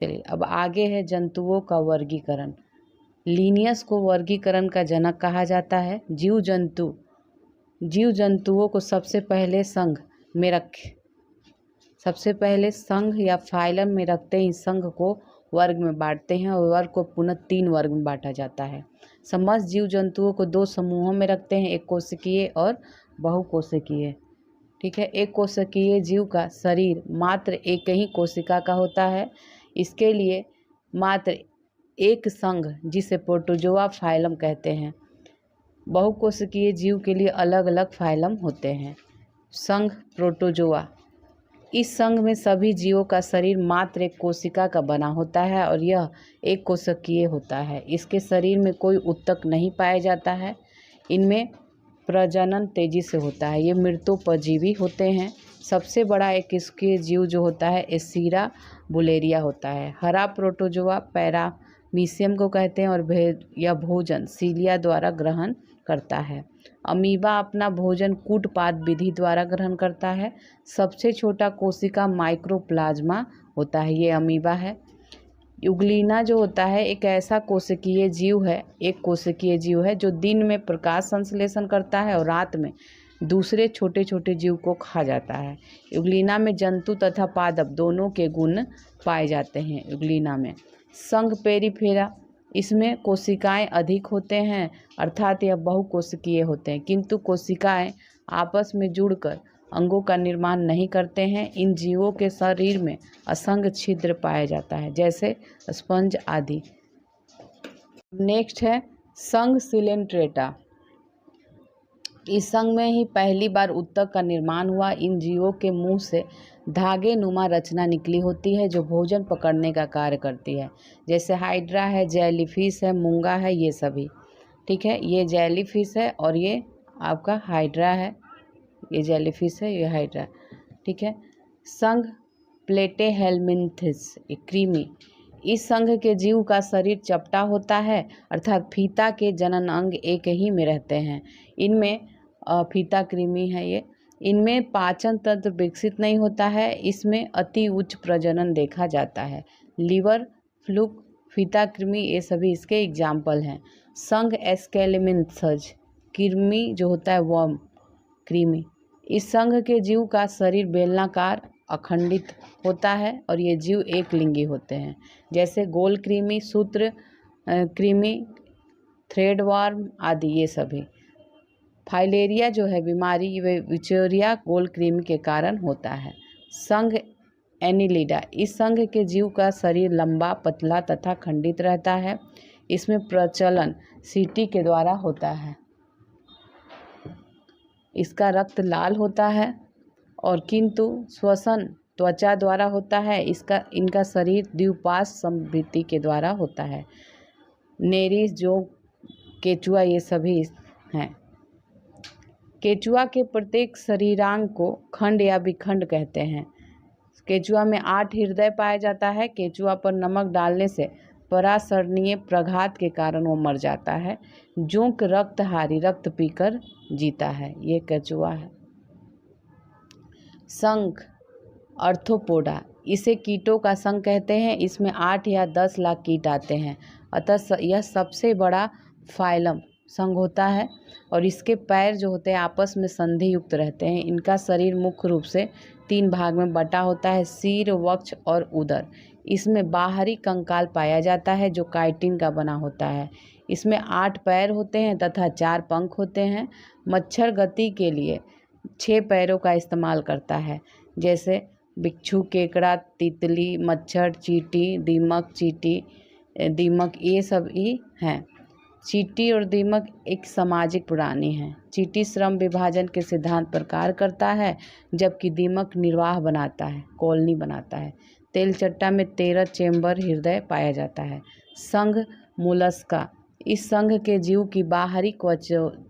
चलिए अब आगे है जंतुओं का वर्गीकरण। लिनियस को वर्गीकरण का जनक कहा जाता है। जीव जंतुओं को सबसे पहले संघ या फाइलम में रखते ही संघ को वर्ग में बांटते हैं और वर्ग को पुनः 3 वर्ग में बांटा जाता है। समस्त जीव जंतुओं को 2 समूहों में रखते हैं, एक कोशिकीय और बहुकोशिकीय। ठीक है, एक कोशिकीय जीव का शरीर मात्र एक ही कोशिका का होता है। इसके लिए मात्र एक संघ जिसे प्रोटोजोआ फाइलम कहते हैं। बहुकोशिकीय जीव के लिए अलग अलग फाइलम होते हैं। संघ प्रोटोजोआ, इस संघ में सभी जीवों का शरीर मात्र एक कोशिका का बना होता है और यह एक कोशिकीय होता है। इसके शरीर में कोई ऊतक नहीं पाया जाता है। इनमें प्रजनन तेजी से होता है। ये मृतोपजीवी होते हैं। सबसे बड़ा एक इसके जीव जो होता है एसीरा बुलेरिया होता है। हरा प्रोटोजोआ पैरामीशियम को कहते हैं और यह भोजन सीलिया द्वारा ग्रहण करता है। अमीबा अपना भोजन कूटपाद विधि द्वारा ग्रहण करता है। सबसे छोटा कोशिका माइक्रोप्लाज्मा होता है, ये अमीबा है। यूग्लिना जो होता है एक ऐसा कोशिकीय जीव है जो दिन में प्रकाश संश्लेषण करता है और रात में दूसरे छोटे छोटे जीव को खा जाता है। यूग्लिना में जंतु तथा पादप दोनों के गुण पाए जाते हैं। यूग्लिना में संघ पेरिफेरा, इसमें कोशिकाएं अधिक होते हैं, अर्थात यह बहुकोशिकीय होते हैं, किंतु कोशिकाएं आपस में जुड़कर अंगों का निर्माण नहीं करते हैं। इन जीवों के शरीर में असंख्य छिद्र पाया जाता है, जैसे स्पंज आदि। नेक्स्ट है संघ सिलेंट्रेटा। इस संघ में ही पहली बार ऊतक का निर्माण हुआ। इन जीवों के मुंह से धागे नुमा रचना निकली होती है जो भोजन पकड़ने का कार्य करती है, जैसे हाइड्रा है, जेलीफिश है, मूंगा है, ये सभी। ठीक है, ये जेलीफिश है और ये आपका हाइड्रा है। ये जेलीफिश है, ये हाइड्रा। ठीक है, संघ प्लेटेहेल्मिन्थिस कृमि। इस संघ के जीव का शरीर चपटा होता है, अर्थात फीता के जनन अंग एक ही में रहते हैं। इनमें फीता कृमि है ये। इनमें पाचन तंत्र विकसित नहीं होता है। इसमें अति उच्च प्रजनन देखा जाता है। लीवर, फ्लूक, फीता कृमि ये सभी इसके एग्जाम्पल हैं। संघ एस्केलेमिन्थस कृमि जो होता है वर्म कृमि। इस संघ के जीव का शरीर बेलनाकार अखंडित होता है और ये जीव एक लिंगी होते हैं, जैसे गोल कृमि, सूत्र कृमि, थ्रेडवर्म आदि ये सभी। फाइलेरिया जो है बीमारी वे विचेरिया गोल कृमि के कारण होता है। संघ एनिलिडा, इस संघ के जीव का शरीर लंबा, पतला तथा खंडित रहता है। इसमें प्रचलन सीटी के द्वारा होता है। इसका रक्त लाल होता है और किंतु श्वसन त्वचा द्वारा होता है। इनका शरीर द्विपार्श्व समभित्ति के द्वारा होता है। नेरिस, जो केचुआ ये सभी हैं। केचुआ के प्रत्येक शरीरांग को खंड या विखंड कहते हैं। केचुआ में 8 हृदय पाया जाता है। केचुआ पर नमक डालने से परासरणीय प्रघात के कारण वो मर जाता है। जोंक रक्तहारी रक्त पीकर जीता है। ये केचुआ है। संघ अर्थ्रोपोडा, इसे कीटों का संघ कहते हैं। इसमें 8 या 10 लाख कीट आते हैं, अतः यह सबसे बड़ा फाइलम संघ होता है और इसके पैर जो होते हैं आपस में संधि युक्त रहते हैं। इनका शरीर मुख्य रूप से 3 भाग में बटा होता है, सिर, वक्ष और उदर। इसमें बाहरी कंकाल पाया जाता है जो काइटिन का बना होता है। इसमें 8 पैर होते हैं तथा 4 पंख होते हैं। मच्छर गति के लिए 6 पैरों का इस्तेमाल करता है, जैसे बिच्छू, केकड़ा, तितली, मच्छर, चींटी, दीमक ये सब ही हैं। चींटी और दीमक एक सामाजिक प्राणी है। चींटी श्रम विभाजन के सिद्धांत पर कार्य करता है, जबकि दीमक निर्वाह बनाता है, कॉलोनी बनाता है। तेलचट्टा में 13 चेम्बर हृदय पाया जाता है। संघ मोलस्का, इस संघ के जीव की बाहरी कवच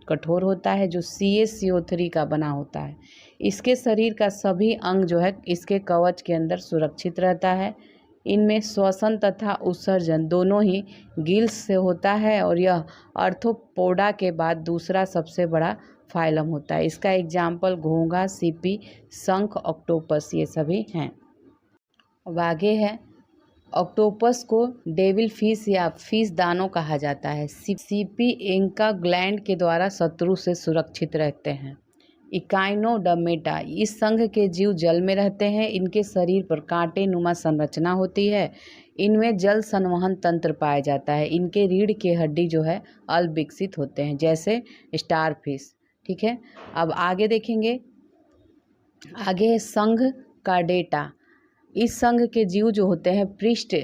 कठोर होता है जो CaCO3 का बना होता है। इसके शरीर का सभी अंग जो है इसके कवच के अंदर सुरक्षित रहता है। इनमें श्वसन तथा उत्सर्जन दोनों ही गिल्स से होता है और यह अर्थ्रोपोडा के बाद दूसरा सबसे बड़ा फाइलम होता है। इसका एग्जाम्पल घोंघा, सीपी, शंख, ऑक्टोपस ये सभी हैं। अब आगे है ऑक्टोपस को डेविल फिश या फिश दानव कहा जाता है। सीपी इंका ग्लैंड के द्वारा शत्रु से सुरक्षित रहते हैं। इकाइनोडर्मेटा, इस संघ के जीव जल में रहते हैं। इनके शरीर पर कांटे नुमा संरचना होती है। इनमें जल संवहन तंत्र पाया जाता है। इनके रीढ़ के हड्डी जो है अल्प विकसित होते हैं, जैसे स्टारफिश। ठीक है, अब आगे देखेंगे। आगे है संघ कार्डेटा। इस संघ के जीव जो होते हैं पृष्ठ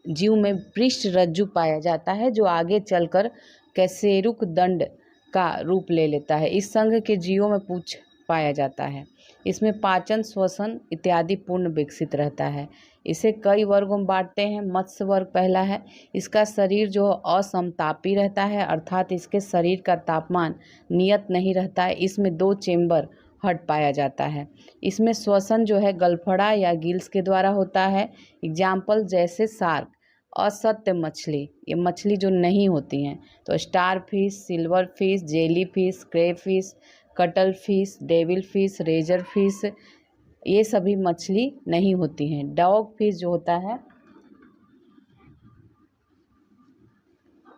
जीव में पृष्ठ रज्जु पाया जाता है, जो आगे चलकर कैसेरुक दंड का रूप ले लेता है। इस संघ के जीवों में पूंछ पाया जाता है। इसमें पाचन, श्वसन इत्यादि पूर्ण विकसित रहता है। इसे कई वर्गों में बांटते हैं। मत्स्य वर्ग पहला है। इसका शरीर जो असमतापी रहता है, अर्थात इसके शरीर का तापमान नियत नहीं रहता है। इसमें 2 चेम्बर हट पाया जाता है। इसमें श्वसन जो है गलफड़ा या गिल्स के द्वारा होता है। एग्जाम्पल जैसे शार्क, असत्य मछली, ये मछली जो नहीं होती हैं, तो starfish, silverfish, jellyfish, crayfish, cuttlefish, devil fish, razorfish, ये सभी मछली नहीं होती हैं। डॉग फिश जो होता है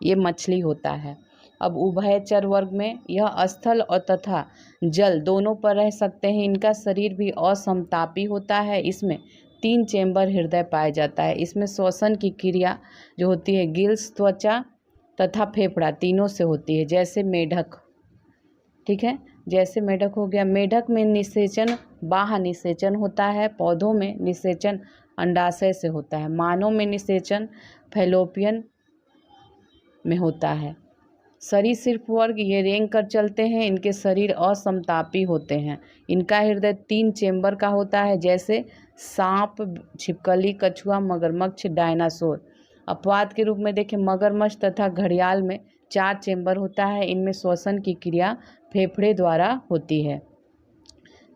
ये मछली होता है। अब उभयचर वर्ग में यह स्थल और तथा जल दोनों पर रह सकते हैं। इनका शरीर भी असमतापी होता है। इसमें 3 चेम्बर हृदय पाया जाता है। इसमें श्वसन की क्रिया जो होती है गिल्स, त्वचा तथा फेफड़ा तीनों से होती है, जैसे मेढक। ठीक है, जैसे मेढक हो गया। मेढक में निषेचन बाह्य निषेचन होता है। पौधों में निषेचन अंडाशय से होता है। मानव में निषेचन फैलोपियन में होता है। सरीसृप वर्ग ये रेंग कर चलते हैं। इनके शरीर असमतापी होते हैं। इनका हृदय 3 चेम्बर का होता है, जैसे सांप, छिपकली, कछुआ, मगरमच्छ, डायनासोर। अपवाद के रूप में देखें मगरमच्छ तथा घड़ियाल में 4 चेम्बर होता है। इनमें श्वसन की क्रिया फेफड़े द्वारा होती है।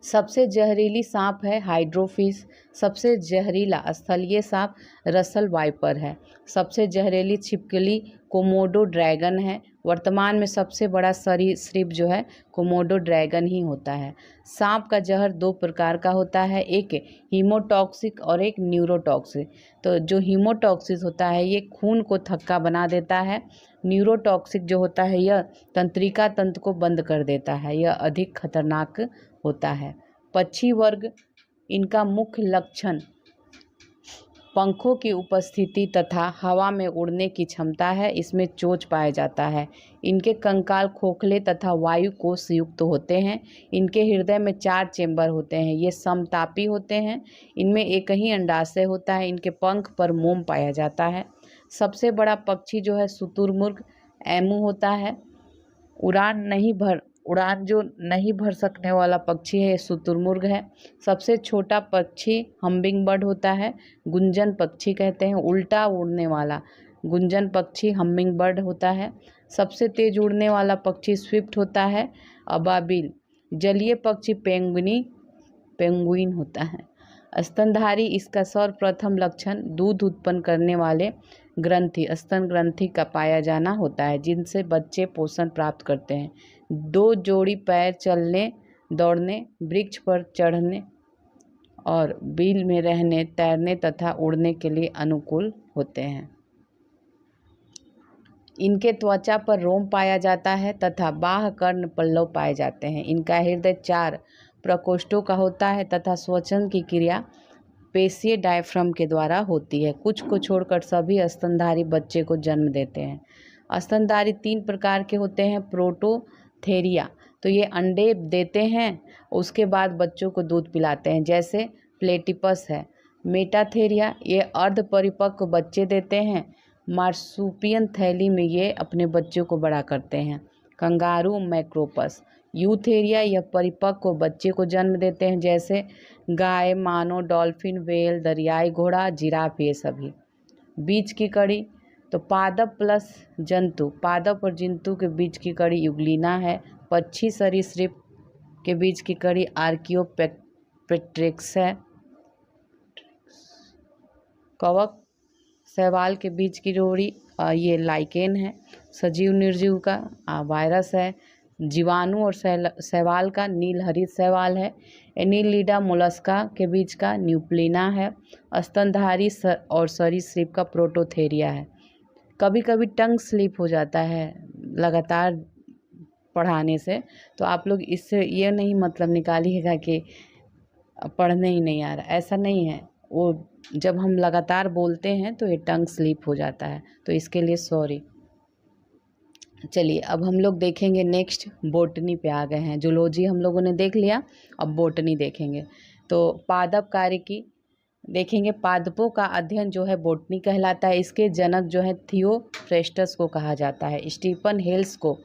सबसे जहरीली सांप है हाइड्रोफिश। सबसे जहरीला स्थलीय सांप रसल वाइपर है। सबसे जहरीली छिपकली कोमोडो ड्रैगन है। वर्तमान में सबसे बड़ा सरीसृप जो है कोमोडो ड्रैगन ही होता है। सांप का जहर 2 प्रकार का होता है, एक हीमोटॉक्सिक और एक न्यूरोटॉक्सिक। तो जो हीमोटॉक्सिक होता है ये खून को थक्का बना देता है। न्यूरोटॉक्सिक जो होता है यह तंत्रिका तंत्र को बंद कर देता है। यह अधिक खतरनाक होता है। पक्षी वर्ग, इनका मुख्य लक्षण पंखों की उपस्थिति तथा हवा में उड़ने की क्षमता है। इसमें चोंच पाया जाता है। इनके कंकाल खोखले तथा वायु कोश युक्त होते हैं। इनके हृदय में 4 चेम्बर होते हैं। ये समतापी होते हैं। इनमें एक ही अंडाशय होता है। इनके पंख पर मोम पाया जाता है। सबसे बड़ा पक्षी जो है शुतुरमुर्ग एमू होता है। उड़ान जो नहीं भर सकने वाला पक्षी है शुतुरमुर्ग है। सबसे छोटा पक्षी हम्बिंग बर्ड होता है। गुंजन पक्षी कहते हैं। उल्टा उड़ने वाला गुंजन पक्षी हम्बिंग बर्ड होता है। सबसे तेज उड़ने वाला पक्षी स्विफ्ट होता है। अबाबिल। जलीय पक्षी पेंगुइन होता है। स्तनधारी, इसका सर्वप्रथम लक्षण दूध उत्पन्न करने वाले ग्रंथि स्तन ग्रंथि का पाया जाना होता है, जिनसे बच्चे पोषण प्राप्त करते हैं। 2 जोड़ी पैर चलने, दौड़ने, वृक्ष पर चढ़ने और बिल में रहने, तैरने तथा उड़ने के लिए अनुकूल होते हैं। इनके त्वचा पर रोम पाया जाता है तथा बाह्य कर्ण पल्लव पाए जाते हैं। इनका हृदय 4 प्रकोष्ठों का होता है तथा श्वसन की क्रिया पेशीय डायफ्राम के द्वारा होती है। कुछ को छोड़कर सभी स्तनधारी बच्चे को जन्म देते हैं। स्तनधारी 3 प्रकार के होते हैं। प्रोटोथेरिया, तो ये अंडे देते हैं, उसके बाद बच्चों को दूध पिलाते हैं, जैसे प्लेटिपस है। मेटाथेरिया, ये अर्ध परिपक्व बच्चे देते हैं। मार्सुपियन थैली में ये अपने बच्चों को बड़ा करते हैं। Kangaroo Macropus. यूथेरिया, यह परिपक्व बच्चे को जन्म देते हैं, जैसे गाय, मानो, डॉल्फिन, व्हेल, दरियाई घोड़ा, जिराफ, ये सभी। बीच की कड़ी, तो पादप प्लस जंतु, पादप और जंतु के बीच की कड़ी युगलिना है। पक्षी सरीसृप के बीच की कड़ी आर्कियोपेट्रिक्स है। कवक शैवाल के बीच की जोड़ी ये लाइकेन है। सजीव निर्जीव का वायरस है। जीवाणु और शैवाल का नील हरित शैवाल है। एनीलिडा मोलस्का के बीच का न्यूप्लिना है। स्तनधारी और सरीसृप का प्रोटोथेरिया है। कभी कभी टंग स्लिप हो जाता है लगातार पढ़ाने से, तो आप लोग इससे ये नहीं मतलब निकालिएगा कि पढ़ने ही नहीं आ रहा, ऐसा नहीं है। वो जब हम लगातार बोलते हैं तो ये टंग स्लिप हो जाता है, तो इसके लिए सॉरी। चलिए अब हम लोग देखेंगे नेक्स्ट, बोटनी पे आ गए हैं। जूलॉजी हम लोगों ने देख लिया, अब बोटनी देखेंगे। तो पादप कार्य की देखेंगे। पादपों का अध्ययन जो है बोटनी कहलाता है। इसके जनक जो है थियोफ्रेस्टस को कहा जाता है। स्टीफन हेल्स को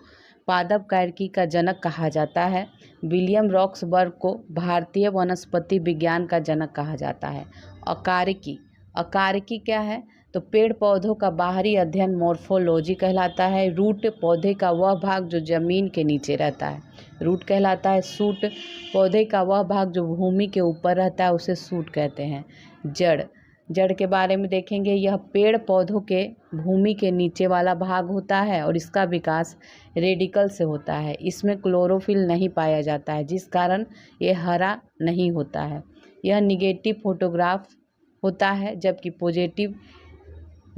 पादप कार्य का जनक कहा जाता है। विलियम रॉक्सबर्ग को भारतीय वनस्पति विज्ञान का जनक कहा जाता है। अकारिकी, अकारिकी क्या है? तो पेड़ पौधों का बाहरी अध्ययन मॉर्फोलॉजी कहलाता है। रूट, पौधे का वह भाग जो जमीन के नीचे रहता है, रूट कहलाता है। सूट, पौधे का वह भाग जो भूमि के ऊपर रहता है, उसे सूट कहते हैं। जड़, जड़ के बारे में देखेंगे। यह पेड़ पौधों के भूमि के नीचे वाला भाग होता है और इसका विकास रेडिकल से होता है। इसमें क्लोरोफिल नहीं पाया जाता है, जिस कारण ये हरा नहीं होता है। यह निगेटिव फोटोग्राफ होता है, जबकि पॉजिटिव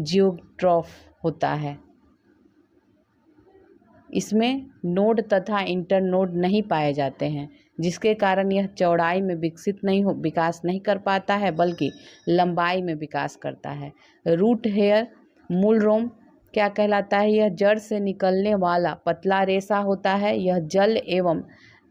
जियोट्रॉफ होता है। इसमें नोड तथा इंटरनोड नहीं पाए जाते हैं, जिसके कारण यह चौड़ाई में विकास नहीं कर पाता है, बल्कि लंबाई में विकास करता है। रूट हेयर, मूल रोम क्या कहलाता है? यह जड़ से निकलने वाला पतला रेशा होता है। यह जल एवं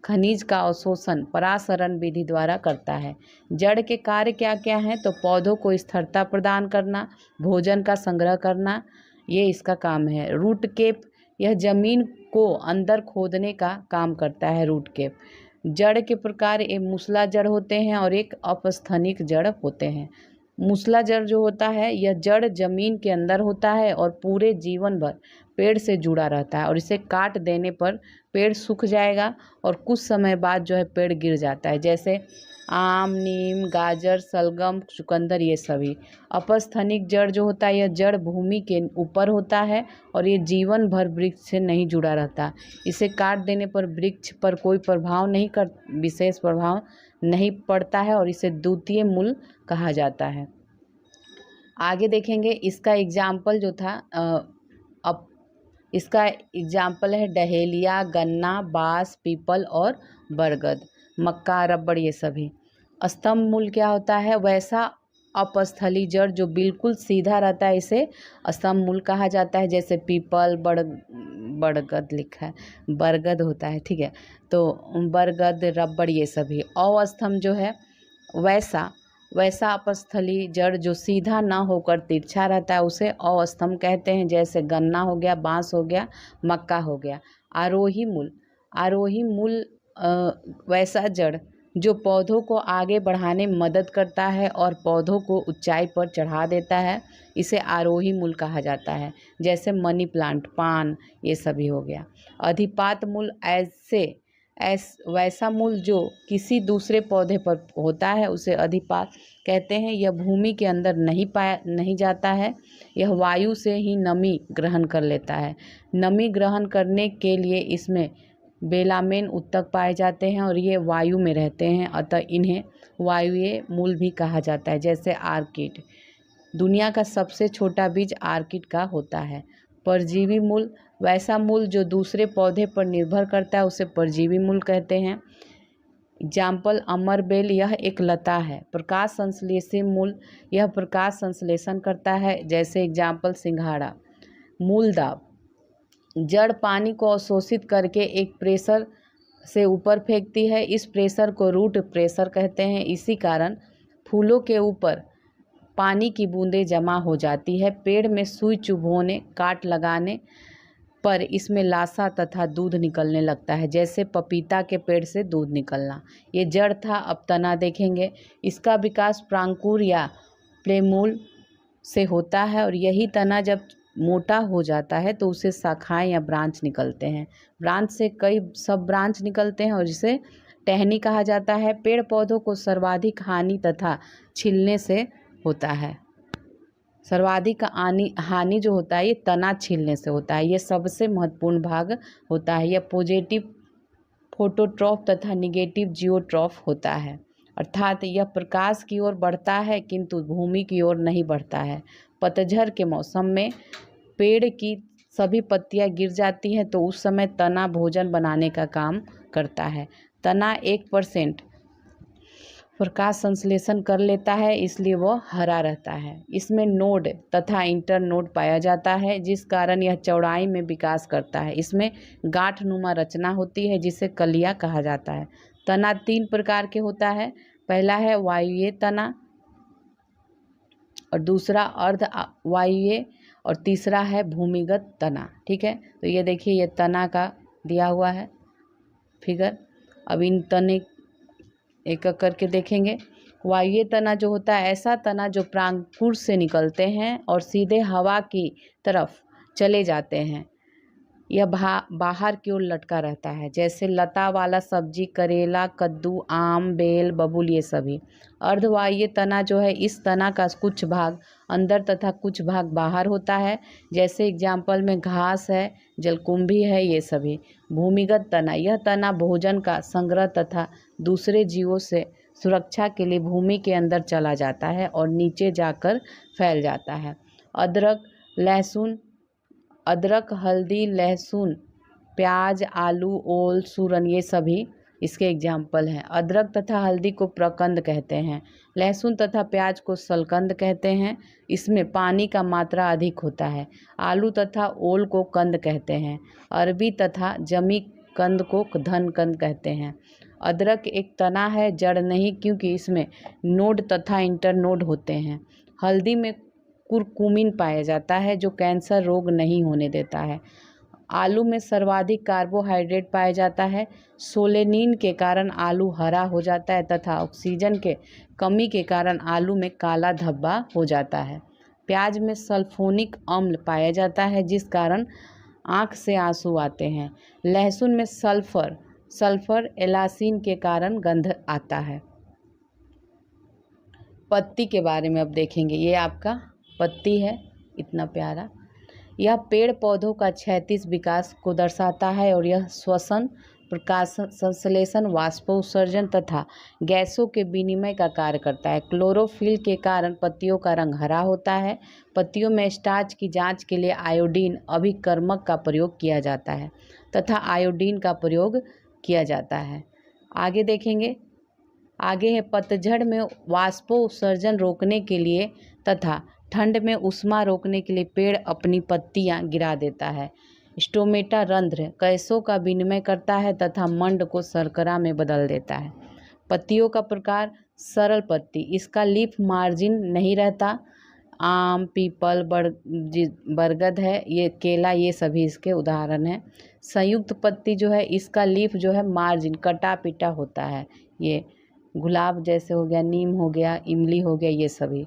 खनिज का अवशोषण परासरण विधि द्वारा करता है। जड़ के कार्य क्या क्या हैं? तो पौधों को स्थिरता प्रदान करना, भोजन का संग्रह करना, ये इसका काम है। रूट केप, यह जमीन को अंदर खोदने का काम करता है। Root cap. जड़ के प्रकार एक मूसला जड़ होते हैं और एक अपस्थनिक जड़ होते हैं। मूसला जड़ जो होता है, यह जड़ जमीन के अंदर होता है और पूरे जीवन भर पेड़ से जुड़ा रहता है, और इसे काट देने पर पेड़ सूख जाएगा और कुछ समय बाद जो है पेड़ गिर जाता है, जैसे आम, नीम, गाजर, सलगम, चुकंदर, ये सभी। अपस्थनिक जड़ जो होता है, यह जड़ भूमि के ऊपर होता है और ये जीवन भर वृक्ष से नहीं जुड़ा रहता। इसे काट देने पर वृक्ष पर कोई विशेष प्रभाव नहीं पड़ता है और इसे द्वितीय मूल कहा जाता है। आगे देखेंगे इसका एग्जाम्पल जो था, अब इसका एग्जाम्पल है डहेलिया, गन्ना, बांस, पीपल और बरगद, मक्का, रबड़, ये सभी। स्तंभ मूल क्या होता है? वैसा अपस्थली जड़ जो बिल्कुल सीधा रहता है, इसे स्तंभ मूल कहा जाता है। जैसे पीपल, बरगद लिखा है, बरगद होता है, ठीक है। तो बरगद, रबड़, ये सभी। अवस्तंभ जो है वैसा अपस्थली जड़ जो सीधा ना होकर तिरछा रहता है, उसे अवस्तंभ कहते हैं। जैसे गन्ना हो गया, बांस हो गया, मक्का हो गया। आरोही मूल वैसा जड़ जो पौधों को आगे बढ़ाने में मदद करता है और पौधों को ऊंचाई पर चढ़ा देता है, इसे आरोही मूल कहा जाता है। जैसे मनी प्लांट, पान, ये सभी हो गया। अधिपात मूल वैसा मूल जो किसी दूसरे पौधे पर होता है, उसे अधिपात कहते हैं। यह भूमि के अंदर नहीं जाता है, यह वायु से ही नमी ग्रहण कर लेता है। नमी ग्रहण करने के लिए इसमें बेलामेन उत्तक पाए जाते हैं और ये वायु में रहते हैं, अतः इन्हें वायुए मूल भी कहा जाता है। जैसे आर्किड, दुनिया का सबसे छोटा बीज आर्किड का होता है। परजीवी मूल, वैसा मूल जो दूसरे पौधे पर निर्भर करता है, उसे परजीवी मूल कहते हैं। एग्जाम्पल अमरबेल, यह एक लता है। प्रकाश संश्लेषी मूल, यह प्रकाश संश्लेषण करता है। जैसे एग्जाम्पल सिंघाड़ा। मूलदाब, जड़ पानी को अवशोषित करके एक प्रेशर से ऊपर फेंकती है, इस प्रेशर को रूट प्रेशर कहते हैं। इसी कारण फूलों के ऊपर पानी की बूंदें जमा हो जाती है। पेड़ में सुई चुभोने, काट लगाने पर इसमें लाशा तथा दूध निकलने लगता है, जैसे पपीता के पेड़ से दूध निकलना। ये जड़ था। अब तना देखेंगे। इसका विकास प्रांकुर या प्लेमूल से होता है और यही तना जब मोटा हो जाता है तो उसे शाखाएं या ब्रांच निकलते हैं। ब्रांच से कई सब ब्रांच निकलते हैं और जिसे टहनी कहा जाता है। पेड़ पौधों को सर्वाधिक हानि तथा छिलने से होता है। सर्वाधिक हानि जो होता है ये तना छीलने से होता है। ये सबसे महत्वपूर्ण भाग होता है। यह पॉजिटिव फोटोट्रॉफ तथा निगेटिव जियोट्रॉफ होता है, अर्थात यह प्रकाश की ओर बढ़ता है किंतु भूमि की ओर नहीं बढ़ता है। पतझड़ के मौसम में पेड़ की सभी पत्तियां गिर जाती हैं तो उस समय तना भोजन बनाने का काम करता है। तना 1% प्रकाश संश्लेषण कर लेता है, इसलिए वह हरा रहता है। इसमें नोड तथा इंटर नोड पाया जाता है, जिस कारण यह चौड़ाई में विकास करता है। इसमें गांठ नुमा रचना होती है जिसे कलियां कहा जाता है। तना 3 प्रकार के होता है। पहला है वायुव्य तना, और दूसरा अर्ध वायुव्य, और तीसरा है भूमिगत तना। ठीक है, तो ये देखिए ये तना का दिया हुआ है फिगर। अब इन तने एक एक करके देखेंगे। वायुव्य तना जो होता है, ऐसा तना जो प्रांकुर से निकलते हैं और सीधे हवा की तरफ चले जाते हैं। यह बाहर की ओर लटका रहता है, जैसे लता वाला सब्जी, करेला, कद्दू, आम, बेल, बबूल, ये सभी। अर्धवायुव्य तना जो है, इस तना का कुछ भाग अंदर तथा कुछ भाग बाहर होता है, जैसे एग्जाम्पल में घास है, जलकुंभी है, ये सभी। भूमिगत तना, यह तना भोजन का संग्रह तथा दूसरे जीवों से सुरक्षा के लिए भूमि के अंदर चला जाता है और नीचे जाकर फैल जाता है। अदरक, हल्दी, लहसुन, प्याज, आलू, ओल, सूरन, ये सभी इसके एग्जाम्पल हैं। अदरक तथा हल्दी को प्रकंद कहते हैं। लहसुन तथा प्याज को सलकंद कहते हैं। इसमें पानी का मात्रा अधिक होता है। आलू तथा ओल को कंद कहते हैं। अरबी तथा जमी कंद को धन कंद कहते हैं। अदरक एक तना है, जड़ नहीं, क्योंकि इसमें नोड तथा इंटरनोड होते हैं। हल्दी में कुरकुमिन पाया जाता है जो कैंसर रोग नहीं होने देता है। आलू में सर्वाधिक कार्बोहाइड्रेट पाया जाता है। सोलेनिन के कारण आलू हरा हो जाता है तथा ऑक्सीजन के कमी के कारण आलू में काला धब्बा हो जाता है। प्याज में सल्फोनिक अम्ल पाया जाता है जिस कारण आँख से आंसू आते हैं। लहसुन में सल्फर एलासीन के कारण गंध आता है। पत्ती के बारे में अब देखेंगे। ये आपका पत्ती है, इतना प्यारा। यह पेड़ पौधों का क्षैतिज विकास को दर्शाता है और यह श्वसन, प्रकाश संश्लेषण, वाष्पोत्सर्जन तथा गैसों के विनिमय का कार्य करता है। क्लोरोफिल के कारण पत्तियों का रंग हरा होता है। पत्तियों में स्टार्च की जांच के लिए आयोडीन अभिकर्मक का प्रयोग किया जाता है तथा आयोडीन का प्रयोग किया जाता है। आगे देखेंगे। आगे है पतझड़ में वाष्पोत्सर्जन रोकने के लिए तथा ठंड में उष्मा रोकने के लिए पेड़ अपनी पत्तियां गिरा देता है। स्टोमेटा रंध्र गैसों का विनिमय करता है तथा मंड को शर्करा में बदल देता है। पत्तियों का प्रकार, सरल पत्ती, इसका लीफ मार्जिन नहीं रहता। आम, पीपल, बरगद है, ये केला, ये सभी इसके उदाहरण हैं। संयुक्त पत्ती जो है, इसका लीफ जो है मार्जिन कटा पिटा होता है। ये गुलाब जैसे हो गया, नीम हो गया, इमली हो गया, ये सभी।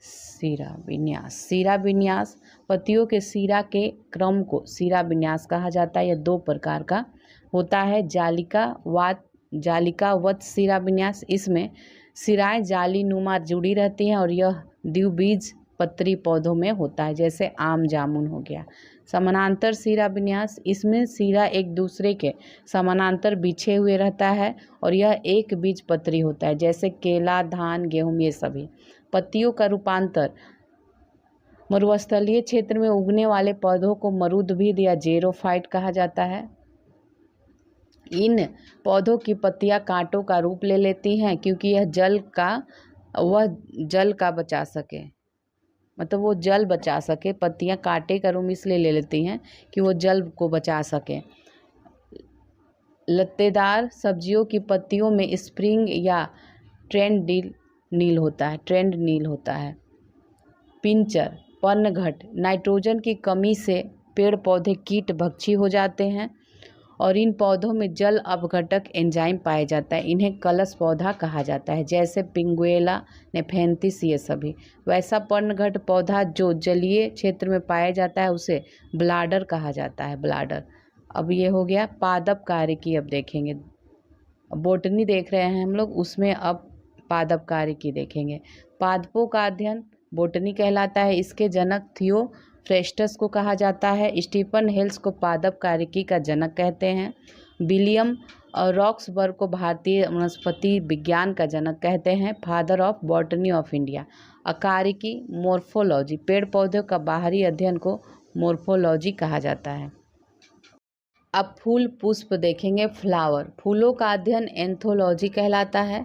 सीरा विन्यास पत्तियों के सीरा के क्रम को सीरा विन्यास कहा जाता है। यह 2 प्रकार का होता है। जालिकावत सीरा विन्यास, इसमें सिराएं जाली नुमा जुड़ी रहती हैं और यह द्विबीज पत्री पौधों में होता है, जैसे आम, जामुन हो गया। समानांतर सीरा विन्यास, इसमें सीरा एक दूसरे के समानांतर बिछे हुए रहता है और यह एक बीज पत्री होता है, जैसे केला, धान, गेहूं, ये सभी। पत्तियों का रूपांतर, मरुस्थलीय क्षेत्र में उगने वाले पौधों को मरुद्भिद या जेरोफाइट कहा जाता है। इन पौधों की पत्तियां कांटों का रूप ले लेती हैं क्योंकि यह जल का बचा सके, मतलब वो जल बचा सके। पत्तियां कांटे का रूप इसलिए ले लेती हैं कि वो जल को बचा सके। लत्तेदार सब्जियों की पत्तियों में स्प्रिंग या ट्रेंड नील होता है। पिंचर, पर्णघट, नाइट्रोजन की कमी से पेड़ पौधे कीट भक्षी हो जाते हैं और इन पौधों में जल अपघटक एंजाइम पाया जाता है। इन्हें कलश पौधा कहा जाता है, जैसे पिंगुएला, नेफेंथिस, ये सभी। वैसा पर्णघट पौधा जो जलीय क्षेत्र में पाया जाता है उसे ब्लाडर कहा जाता है, ब्लाडर। अब ये हो गया पादप कार्य की। अब देखेंगे, बोटनी देख रहे हैं हम लोग, उसमें अब पादप कार्य की देखेंगे। पादपों का अध्ययन बोटनी कहलाता है। इसके जनक थियोफ्रेस्टस को कहा जाता है। स्टीफन हेल्स को पादप कार्यकी का जनक कहते हैं। विलियम रॉक्सबर्ग को भारतीय वनस्पति विज्ञान का जनक कहते हैं, father of botany of India. अकारिकी मोर्फोलॉजी, पेड़ पौधों का बाहरी अध्ययन को मोर्फोलॉजी कहा जाता है। अब फूल पुष्प देखेंगे। फ्लावर, फूलों का अध्ययन एंथोलॉजी कहलाता है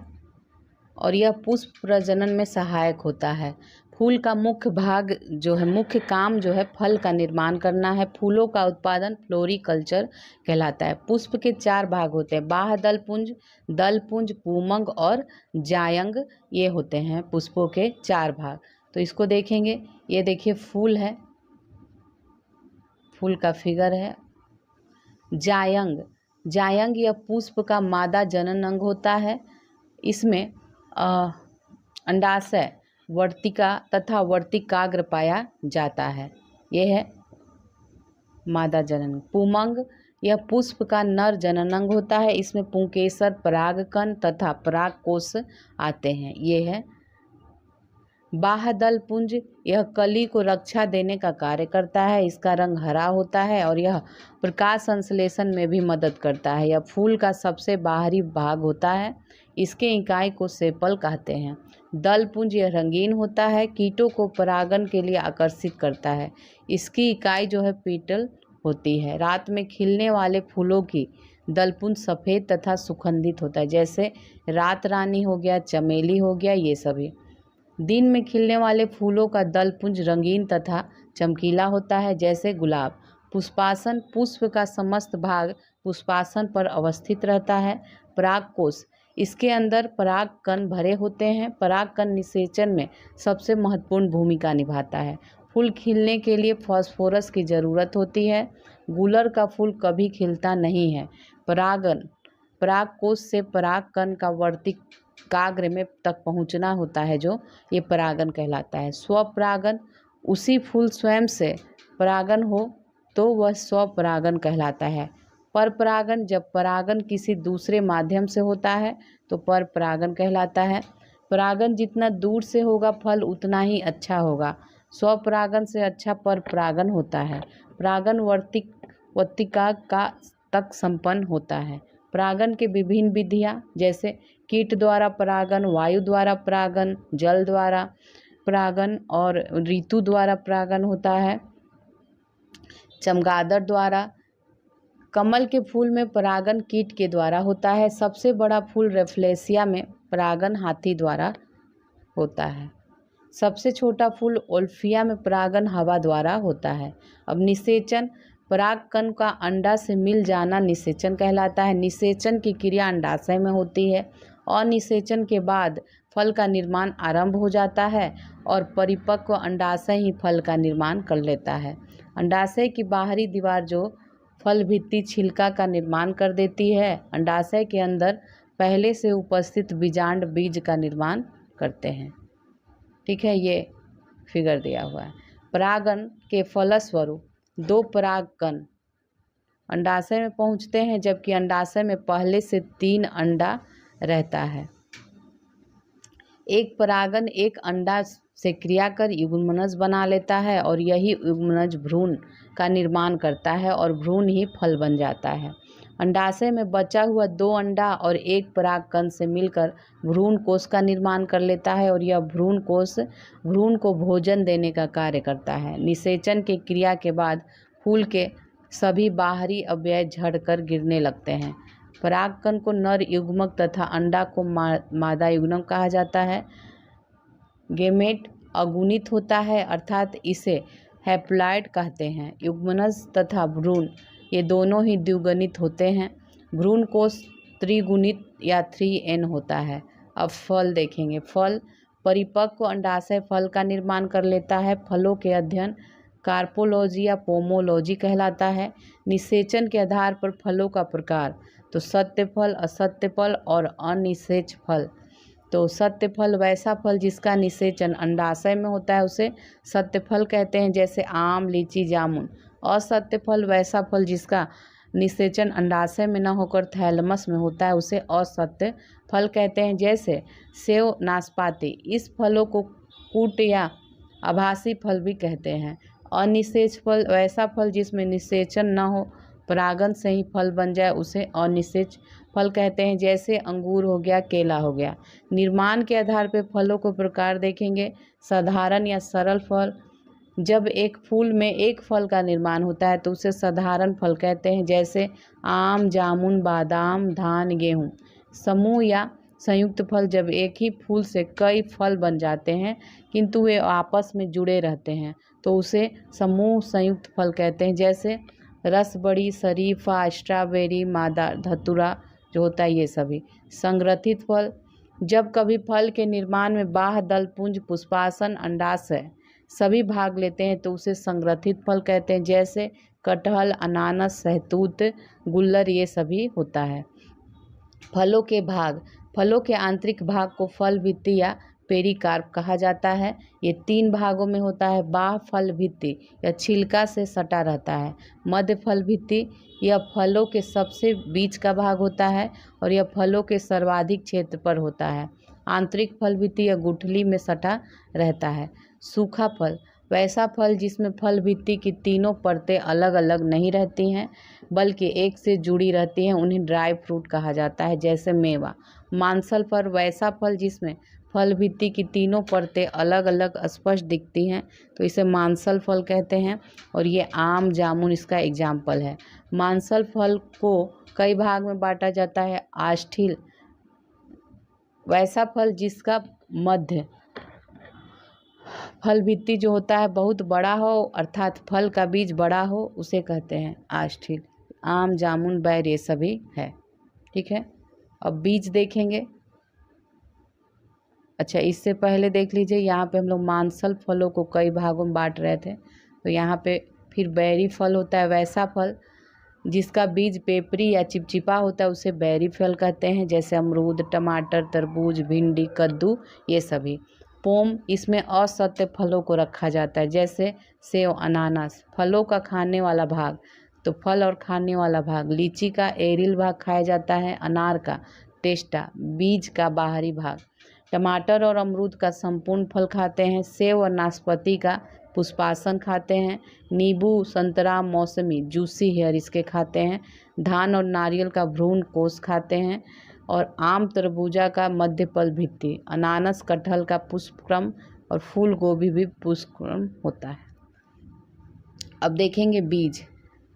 और यह पुष्प प्रजनन में सहायक होता है। फूल का मुख्य भाग जो है, मुख्य काम जो है फल का निर्माण करना है। फूलों का उत्पादन फ्लोरिकल्चर कहलाता है। पुष्प के 4 भाग होते हैं, बाह्य दल पुंज, पूमंग और जायंग। ये होते हैं पुष्पों के 4 भाग। तो इसको देखेंगे। ये देखिए फूल है, फूल का फिगर है। जायंग यह पुष्प का मादा जनन अंग होता है। इसमें अंडाशय, वर्तिका तथा वर्तिकाग्र पाया जाता है। यह है मादा जनन। पुमंग यह पुष्प का नर जननांग होता है। इसमें पुंकेसर, परागकण तथा परागकोश आते हैं। ये है बाह्य दल पुंज, यह कली को रक्षा देने का कार्य करता है। इसका रंग हरा होता है और यह प्रकाश संश्लेषण में भी मदद करता है। यह फूल का सबसे बाहरी भाग होता है। इसके इकाई को सेपल कहते हैं। दल पुंज यह रंगीन होता है, कीटों को परागण के लिए आकर्षित करता है। इसकी इकाई जो है पीटल होती है। रात में खिलने वाले फूलों की दलपुंज सफ़ेद तथा सुगंधित होता है, जैसे रात रानी हो गया, चमेली हो गया, ये सभी। दिन में खिलने वाले फूलों का दलपुंज रंगीन तथा चमकीला होता है, जैसे गुलाब। पुष्पासन, पुष्प का समस्त भाग पुष्पासन पर अवस्थित रहता है। परागकोश, इसके अंदर परागकण भरे होते हैं। परागकण निषेचन में सबसे महत्वपूर्ण भूमिका निभाता है। फूल खिलने के लिए फास्फोरस की ज़रूरत होती है। गुलर का फूल कभी खिलता नहीं है। परागकोश से परागकण का वर्तिकाग्र में तक पहुंचना होता है, जो ये परागण कहलाता है। स्वपरागण, उसी फूल स्वयं से परागण हो तो वह स्वपरागण कहलाता है। परपरागण, जब परागण किसी दूसरे माध्यम से होता है तो परपरागण कहलाता है। परागण जितना दूर से होगा फल उतना ही अच्छा होगा। स्वपरागण से अच्छा परपरागण होता है। परागण वर्तिका का तक संपन्न होता है। परागण के विभिन्न विधियाँ, जैसे कीट द्वारा परागण, वायु द्वारा परागण, जल द्वारा परागण और ऋतु द्वारा परागण होता है। चमगादड़ द्वारा। कमल के फूल में परागण कीट के द्वारा होता है। सबसे बड़ा फूल रेफ्लेसिया में परागण हाथी द्वारा होता है। सबसे छोटा फूल ओल्फिया में परागण हवा द्वारा होता है। अब निषेचन, परागकण का अंडा से मिल जाना निषेचन कहलाता है। निषेचन की क्रिया अंडाशय में होती है और निषेचन के बाद फल का निर्माण आरंभ हो जाता है और परिपक्व अंडाशय ही फल का निर्माण कर लेता है। अंडाशय की बाहरी दीवार जो फल भित्ति छिलका का निर्माण कर देती है, अंडाशय के अंदर पहले से उपस्थित बीजांड बीज का निर्माण करते हैं। ठीक है, ये फिगर दिया हुआ है। परागण के फलस्वरूप 2 परागकण अंडाशय में पहुंचते हैं, जबकि अंडाशय में पहले से 3 अंडा रहता है। एक परागण एक अंडा से क्रिया कर युग्मनज बना लेता है और यही युग्मनज भ्रूण का निर्माण करता है और भ्रूण ही फल बन जाता है। अंडाशय में बचा हुआ 2 अंडा और 1 परागकण से मिलकर भ्रूण कोश का निर्माण कर लेता है और यह भ्रूण कोश भ्रूण को भोजन देने का कार्य करता है। निषेचन की क्रिया के बाद फूल के सभी बाहरी अवयव झड़कर गिरने लगते हैं। परागकण को नर युग्मक तथा अंडा को मादा युग्मक कहा जाता है। गेमेट अगुणित होता है, अर्थात इसे हैप्लॉइड कहते हैं। युग्मनज तथा भ्रूण ये दोनों ही द्विगुणित होते हैं। भ्रूण कोश त्रिगुणित या 3n होता है। अब फल देखेंगे। फल, परिपक्व अंडाशय फल का निर्माण कर लेता है। फलों के अध्ययन कार्पोलॉजी या पोमोलॉजी कहलाता है। निषेचन के आधार पर फलों का प्रकार, तो सत्य फल, असत्य फल और अनिषेच फल। तो सत्य फल वैसा फल जिसका निषेचन अंडाशय में होता है उसे सत्य फल कहते हैं, जैसे आम, लीची, जामुन। असत्य फल वैसा फल जिसका निषेचन अंडाशय में न होकर थैलमस में होता है उसे असत्य फल कहते हैं, जैसे सेव, नाशपाती। इस फलों को कूट या आभासी फल भी कहते हैं। अनिषेच फल वैसा फल जिसमें निषेचन न हो, परागण से ही फल बन जाए, उसे अनिषेच फल कहते हैं। जैसे अंगूर हो गया, केला हो गया। निर्माण के आधार पर फलों को प्रकार देखेंगे। साधारण या सरल फल, जब एक फूल में एक फल का निर्माण होता है तो उसे साधारण फल कहते हैं। जैसे आम, जामुन, बादाम, धान, गेहूँ। समूह या संयुक्त फल, जब एक ही फूल से कई फल बन जाते हैं किंतु वे आपस में जुड़े रहते हैं तो उसे समूह संयुक्त फल कहते हैं। जैसे रसबड़ी, शरीफा, स्ट्रॉबेरी, मादा, धतूरा जो होता है, ये सभी। संग्रथित फल, जब कभी फल के निर्माण में बाह्य दल पुंज, पुष्पासन, अंडाशय सभी भाग लेते हैं तो उसे संग्रथित फल कहते हैं। जैसे कटहल, अनानास, सहतूत, गुल्लर, ये सभी होता है। फलों के भाग, फलों के आंतरिक भाग को फल भित्ति या पेरिकार्प कहा जाता है। ये 3 भागों में होता है। बाह्य फल भित्ति, यह छिलका से सटा रहता है। मध्य फल भित्ति, यह फलों के सबसे बीच का भाग होता है और यह फलों के सर्वाधिक क्षेत्र पर होता है। आंतरिक फल भित्ति, यह गुठली में सटा रहता है। सूखा फल, वैसा फल जिसमें फल भित्ति की तीनों परतें अलग अलग नहीं रहती हैं बल्कि एक से जुड़ी रहती हैं, उन्हें ड्राई फ्रूट कहा जाता है। जैसे मेवा। मांसल फल, वैसा फल जिसमें फल भित्ति की तीनों परतें अलग अलग स्पष्ट दिखती हैं तो इसे मांसल फल कहते हैं। और ये आम, जामुन इसका एग्जाम्पल है। मांसल फल को कई भाग में बांटा जाता है। आष्ठील, वैसा फल जिसका मध्य फल भित्ति जो होता है बहुत बड़ा हो, अर्थात फल का बीज बड़ा हो, उसे कहते हैं आष्ठील। आम, जामुन, बैर ये सभी है। ठीक है, अब बीज देखेंगे। अच्छा, इससे पहले देख लीजिए, यहाँ पे हम लोग मांसल फलों को कई भागों में बांट रहे थे तो यहाँ पे फिर बैरी फल होता है। वैसा फल जिसका बीज पेपरी या चिपचिपा होता है उसे बैरी फल कहते हैं। जैसे अमरूद, टमाटर, तरबूज, भिंडी, कद्दू, ये सभी। पोम, इसमें असत्य फलों को रखा जाता है। जैसे सेव, अनानास। फलों का खाने वाला भाग, तो फल और खाने वाला भाग। लीची का एरिल भाग खाया जाता है। अनार का टेस्टा, बीज का बाहरी भाग। टमाटर और अमरूद का संपूर्ण फल खाते हैं। सेव और नाशपाती का पुष्पासन खाते हैं। नींबू, संतरा, मौसमी, जूसी हेयर इसके खाते हैं। धान और नारियल का भ्रूण कोष खाते हैं। और आम, तरबूजा का मध्य फल भित्ति। अनानास, कटहल का पुष्पक्रम और फूल गोभी भी पुष्पक्रम होता है। अब देखेंगे बीज।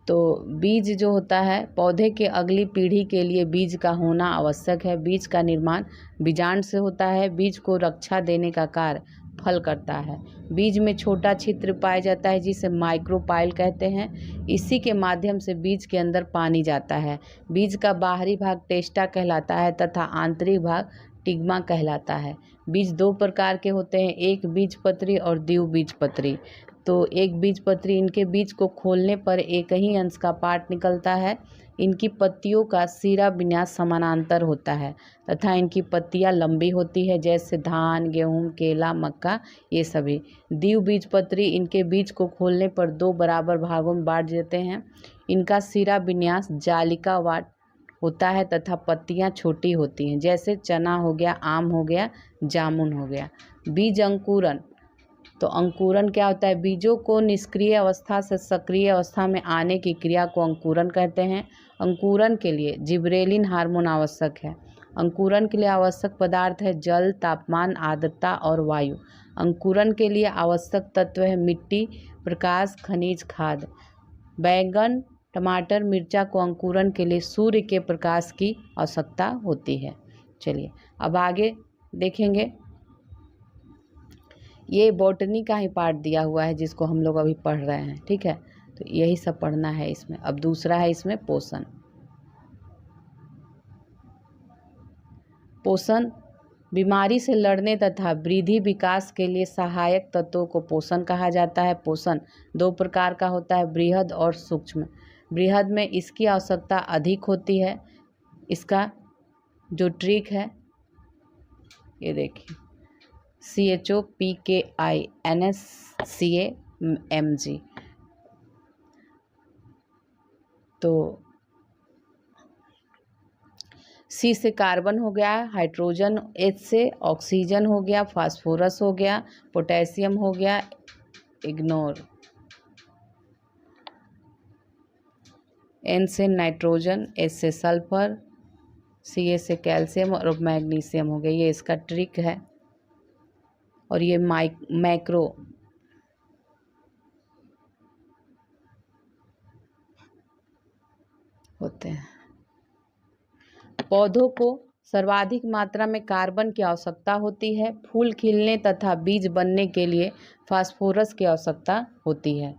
तो बीज जो होता है, पौधे के अगली पीढ़ी के लिए बीज का होना आवश्यक है। बीज का निर्माण बीजांड से होता है। बीज को रक्षा देने का कार्य फल करता है। बीज में छोटा छिद्र पाया जाता है जिसे माइक्रोपाइल कहते हैं। इसी के माध्यम से बीज के अंदर पानी जाता है। बीज का बाहरी भाग टेस्टा कहलाता है तथा आंतरिक भाग टिग्मा कहलाता है। बीज 2 प्रकार के होते हैं, एक बीजपत्री और द्विबीजपत्री। तो एक बीजपत्री, इनके बीज को खोलने पर एक ही अंश का पार्ट निकलता है। इनकी पत्तियों का सिरा विन्यास समानांतर होता है तथा इनकी पत्तियां लंबी होती है। जैसे धान, गेहूं, केला, मक्का, ये सभी। द्विबीजपत्री, इनके बीज को खोलने पर 2 बराबर भागों में बांट देते हैं। इनका सिरा विन्यास जालिकावाट होता है तथा पत्तियां छोटी होती हैं। जैसे चना हो गया, आम हो गया, जामुन हो गया। बीज अंकुरण, तो अंकुरण क्या होता है? बीजों को निष्क्रिय अवस्था से सक्रिय अवस्था में आने की क्रिया को अंकुरण कहते हैं। अंकुरण के लिए जिबरेलिन हार्मोन आवश्यक है। अंकुरण के लिए आवश्यक पदार्थ है जल, तापमान, आर्द्रता और वायु। अंकुरण के लिए आवश्यक तत्व है मिट्टी, प्रकाश, खनिज, खाद। बैंगन, टमाटर, मिर्चा को अंकुरण के लिए सूर्य के प्रकाश की आवश्यकता होती है। चलिए अब आगे देखेंगे। ये बॉटनी का ही पार्ट दिया हुआ है जिसको हम लोग अभी पढ़ रहे हैं, ठीक है। तो यही सब पढ़ना है इसमें। अब दूसरा है इसमें पोषण। पोषण बीमारी से लड़ने तथा वृद्धि विकास के लिए सहायक तत्वों को पोषण कहा जाता है। पोषण 2 प्रकार का होता है, बृहद और सूक्ष्म। बृहद में इसकी आवश्यकता अधिक होती है। इसका जो ट्रिक है ये देखिए, CHOPKINSCAMG। तो सी से कार्बन हो गया, हाइड्रोजन H से ऑक्सीजन हो गया, फास्फोरस हो गया, पोटेशियम हो गया, इग्नोर। N से नाइट्रोजन, H से सल्फर, Ca से कैल्शियम और मैग्नीशियम हो गया। ये इसका ट्रिक है। और ये मैक्रो होते हैं। पौधों को सर्वाधिक मात्रा में कार्बन की आवश्यकता होती है। फूल खिलने तथा बीज बनने के लिए फास्फोरस की आवश्यकता होती है।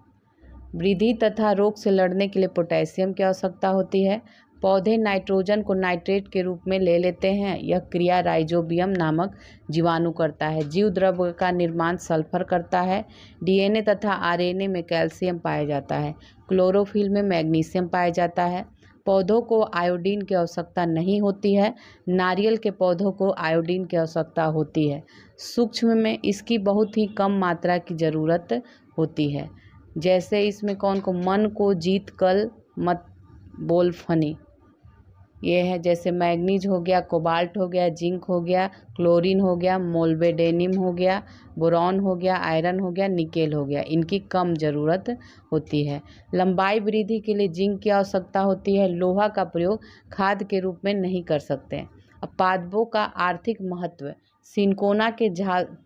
वृद्धि तथा रोग से लड़ने के लिए पोटेशियम की आवश्यकता होती है। पौधे नाइट्रोजन को नाइट्रेट के रूप में ले लेते हैं। यह क्रिया राइजोबियम नामक जीवाणु करता है। जीव द्रव्य का निर्माण सल्फर करता है। डीएनए तथा आरएनए में कैल्शियम पाया जाता है। क्लोरोफिल में मैग्नीशियम पाया जाता है। पौधों को आयोडीन की आवश्यकता नहीं होती है। नारियल के पौधों को आयोडीन की आवश्यकता होती है। सूक्ष्म में इसकी बहुत ही कम मात्रा की ज़रूरत होती है। जैसे इसमें कौन को मन को जीत कल मत बोल फनी, ये है। जैसे मैग्नीज हो गया, कोबाल्ट हो गया, जिंक हो गया, क्लोरीन हो गया, मोल्बेडेनियम हो गया, बोरॉन हो गया, आयरन हो गया, निकेल हो गया। इनकी कम ज़रूरत होती है। लंबाई वृद्धि के लिए जिंक की आवश्यकता होती है। लोहा का प्रयोग खाद के रूप में नहीं कर सकते। अब पादपों का आर्थिक महत्व। सिनकोना के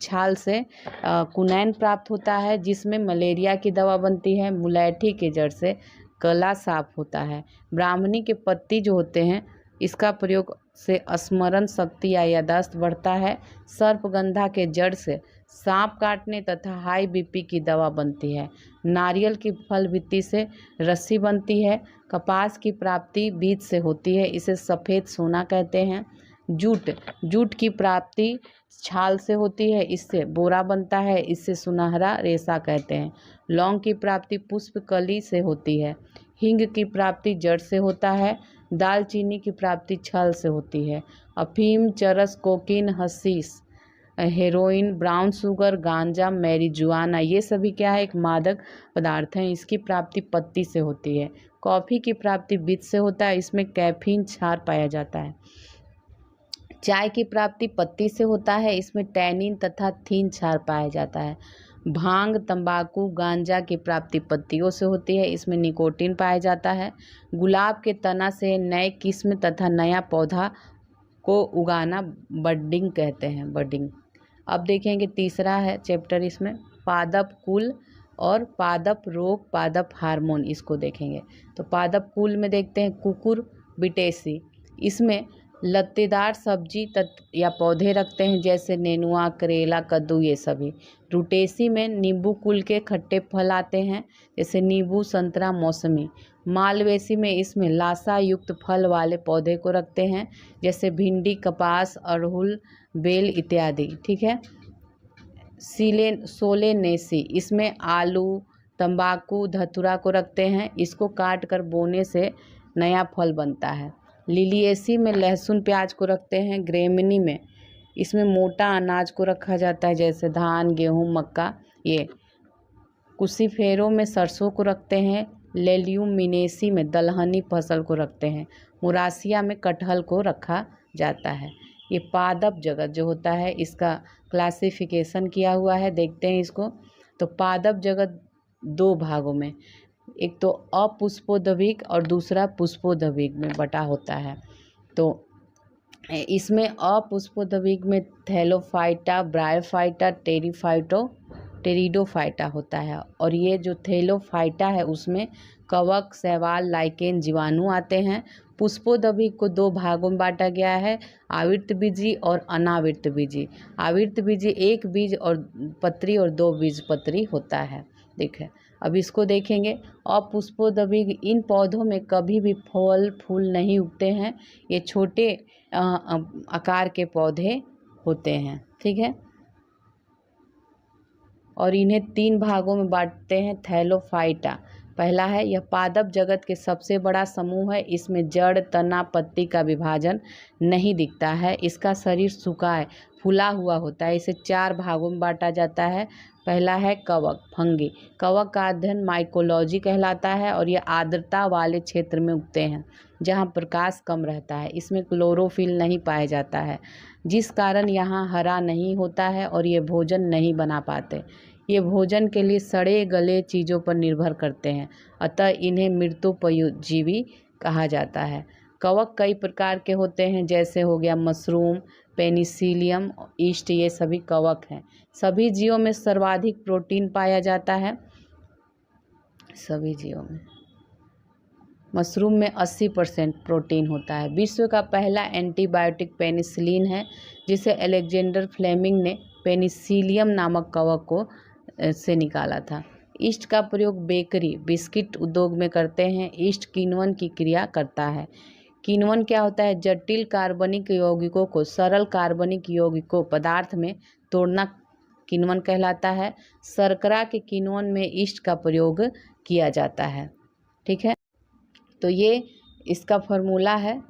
छाल से कुनैन प्राप्त होता है, जिसमें मलेरिया की दवा बनती है। मुलैठी के जड़ से गला साफ होता है। ब्राह्मणी के पत्ती जो होते हैं, इसका प्रयोग से स्मरण शक्ति या याददाश्त बढ़ता है। सर्पगंधा के जड़ से सांप काटने तथा हाई बीपी की दवा बनती है। नारियल की फल भित्ति से रस्सी बनती है। कपास की प्राप्ति बीज से होती है, इसे सफ़ेद सोना कहते हैं। जूट की प्राप्ति छाल से होती है, इससे बोरा बनता है, इससे सुनहरा रेशा कहते हैं। लौंग की प्राप्ति पुष्प कली से होती है। हींग की प्राप्ति जड़ से होता है। दालचीनी की प्राप्ति छल से होती है। अफीम, चरस, cocaine, hashish, heroin, brown sugar, गांजा, मैरिजुआना, ये सभी क्या है, एक मादक पदार्थ हैं। इसकी प्राप्ति पत्ती से होती है। कॉफ़ी की प्राप्ति बीज से होता है, इसमें कैफीन क्षार पाया जाता है। चाय की प्राप्ति पत्ती से होता है, इसमें टैनिन तथा थीन क्षार पाया जाता है। भांग, तंबाकू, गांजा की प्राप्ति पत्तियों से होती है, इसमें निकोटीन पाया जाता है। गुलाब के तना से नए किस्म तथा नया पौधा को उगाना बडिंग कहते हैं, बडिंग। अब देखेंगे तीसरा है चैप्टर इसमें, पादप कुल और पादप रोग, पादप हार्मोन, इसको देखेंगे। तो पादप कुल में देखते हैं कुकुर बिटेसी। इसमें लत्तेदार सब्जी या पौधे रखते हैं, जैसे नेनुआ, करेला, कद्दू, ये सभी। रुटेसी में नींबू कुल के खट्टे फल आते हैं, जैसे नींबू, संतरा, मौसमी। मालवेसी में इसमें लाशा युक्त फल वाले पौधे को रखते हैं, जैसे भिंडी, कपास, अड़हुल, बेल इत्यादि। ठीक है। सोलेनेसी, इसमें आलू, तंबाकू, धतूरा को रखते हैं, इसको काट कर बोने से नया फल बनता है। लिलिएसी में लहसुन, प्याज को रखते हैं। ग्रेमिनी में इसमें मोटा अनाज को रखा जाता है, जैसे धान, गेहूं, मक्का, ये। कुसीफेरो में सरसों को रखते हैं। लेल्यूमिनेसी में दलहनी फसल को रखते हैं। मुरासिया में कटहल को रखा जाता है। ये पादप जगत जो होता है, इसका क्लासिफिकेशन किया हुआ है, देखते हैं इसको। तो पादप जगत दो भागों में, एक तो अपुष्पोद्भिक और दूसरा पुष्पोद्भिक में बटा होता है। तो इसमें अपुष्पोद्भिक में थैलोफाइटा, ब्रायोफाइटा, टेरिडोफाइटा होता है। और ये जो थैलोफाइटा है, उसमें कवक, शैवाल, लाइकेन, जीवाणु आते हैं। पुष्पोद्भिक को दो भागों में बांटा गया है, आवृतबीजी और अनावृतबीजी। आवृतबीजी एक बीज और पत्री और दो बीज पत्री होता है। देखें, अब इसको देखेंगे। अपुष्पोद्भिक, इन पौधों में कभी भी फल फूल नहीं उगते हैं, ये छोटे आकार के पौधे होते हैं। ठीक है। और इन्हें तीन भागों में बांटते हैं, थैलोफाइटा। पहला है, यह पादप जगत के सबसे बड़ा समूह है। इसमें जड़, तना, पत्ती का विभाजन नहीं दिखता है। इसका शरीर सूखा है, फूला हुआ होता है। इसे 4 भागों में बांटा जाता है। पहला है कवक, फंगी। कवक का अध्ययन माइकोलॉजी कहलाता है और यह आर्द्रता वाले क्षेत्र में उगते हैं जहाँ प्रकाश कम रहता है। इसमें क्लोरोफिल नहीं पाया जाता है, जिस कारण यहाँ हरा नहीं होता है और ये भोजन नहीं बना पाते। ये भोजन के लिए सड़े गले चीज़ों पर निर्भर करते हैं, अतः इन्हें मृतोपजीवी कहा जाता है। कवक कई प्रकार के होते हैं, जैसे हो गया मशरूम, पेनिसिलियम, ईस्ट, ये सभी कवक हैं। सभी जीवों में सर्वाधिक प्रोटीन पाया जाता है। सभी जीवों में मशरूम में 80% प्रोटीन होता है। विश्व का पहला एंटीबायोटिक पेनिसिलिन है, जिसे अलेक्जेंडर फ्लेमिंग ने पेनिसिलियम नामक कवक को से निकाला था। ईस्ट का प्रयोग बेकरी, बिस्किट उद्योग में करते हैं। ईस्ट किण्वन की क्रिया करता है। किण्वन क्या होता है? जटिल कार्बनिक यौगिकों को सरल कार्बनिक यौगिकों पदार्थ में तोड़ना किण्वन कहलाता है। शर्करा के किण्वन में ईस्ट का प्रयोग किया जाता है। ठीक है, तो ये इसका फॉर्मूला है।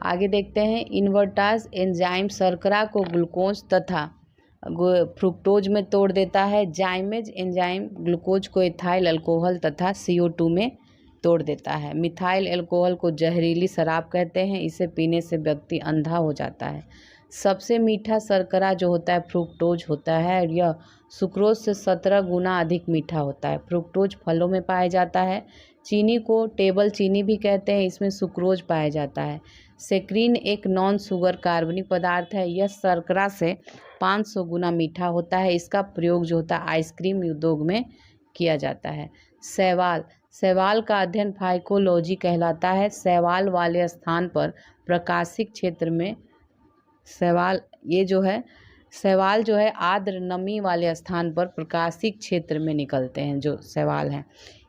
आगे देखते हैं, इन्वर्टाज एंजाइम शर्करा को ग्लूकोज तथा फ्रुक्टोज में तोड़ देता है। जाइमेज एंजाइम ग्लूकोज को इथाइल अल्कोहल तथा CO2 में तोड़ देता है। मिथाइल अल्कोहल को जहरीली शराब कहते हैं। इसे पीने से व्यक्ति अंधा हो जाता है। सबसे मीठा शर्करा जो होता है फ्रुक्टोज होता है और यह सुक्रोज से 17 गुना अधिक मीठा होता है। फ्रुक्टोज फलों में पाया जाता है। चीनी को टेबल चीनी भी कहते हैं, इसमें सुक्रोज पाया जाता है। सेक्रीन एक नॉन शुगर कार्बनिक पदार्थ है। यह शर्करा से 500 गुना मीठा होता है। इसका प्रयोग जो होता है आइसक्रीम उद्योग में किया जाता है। शैवाल, शैवाल का अध्ययन फाइकोलॉजी कहलाता है। शैवाल वाले स्थान पर प्रकाशिक क्षेत्र में शैवाल जो है आर्द्र नमी वाले स्थान पर प्रकाशिक क्षेत्र में निकलते हैं। जो शैवाल हैं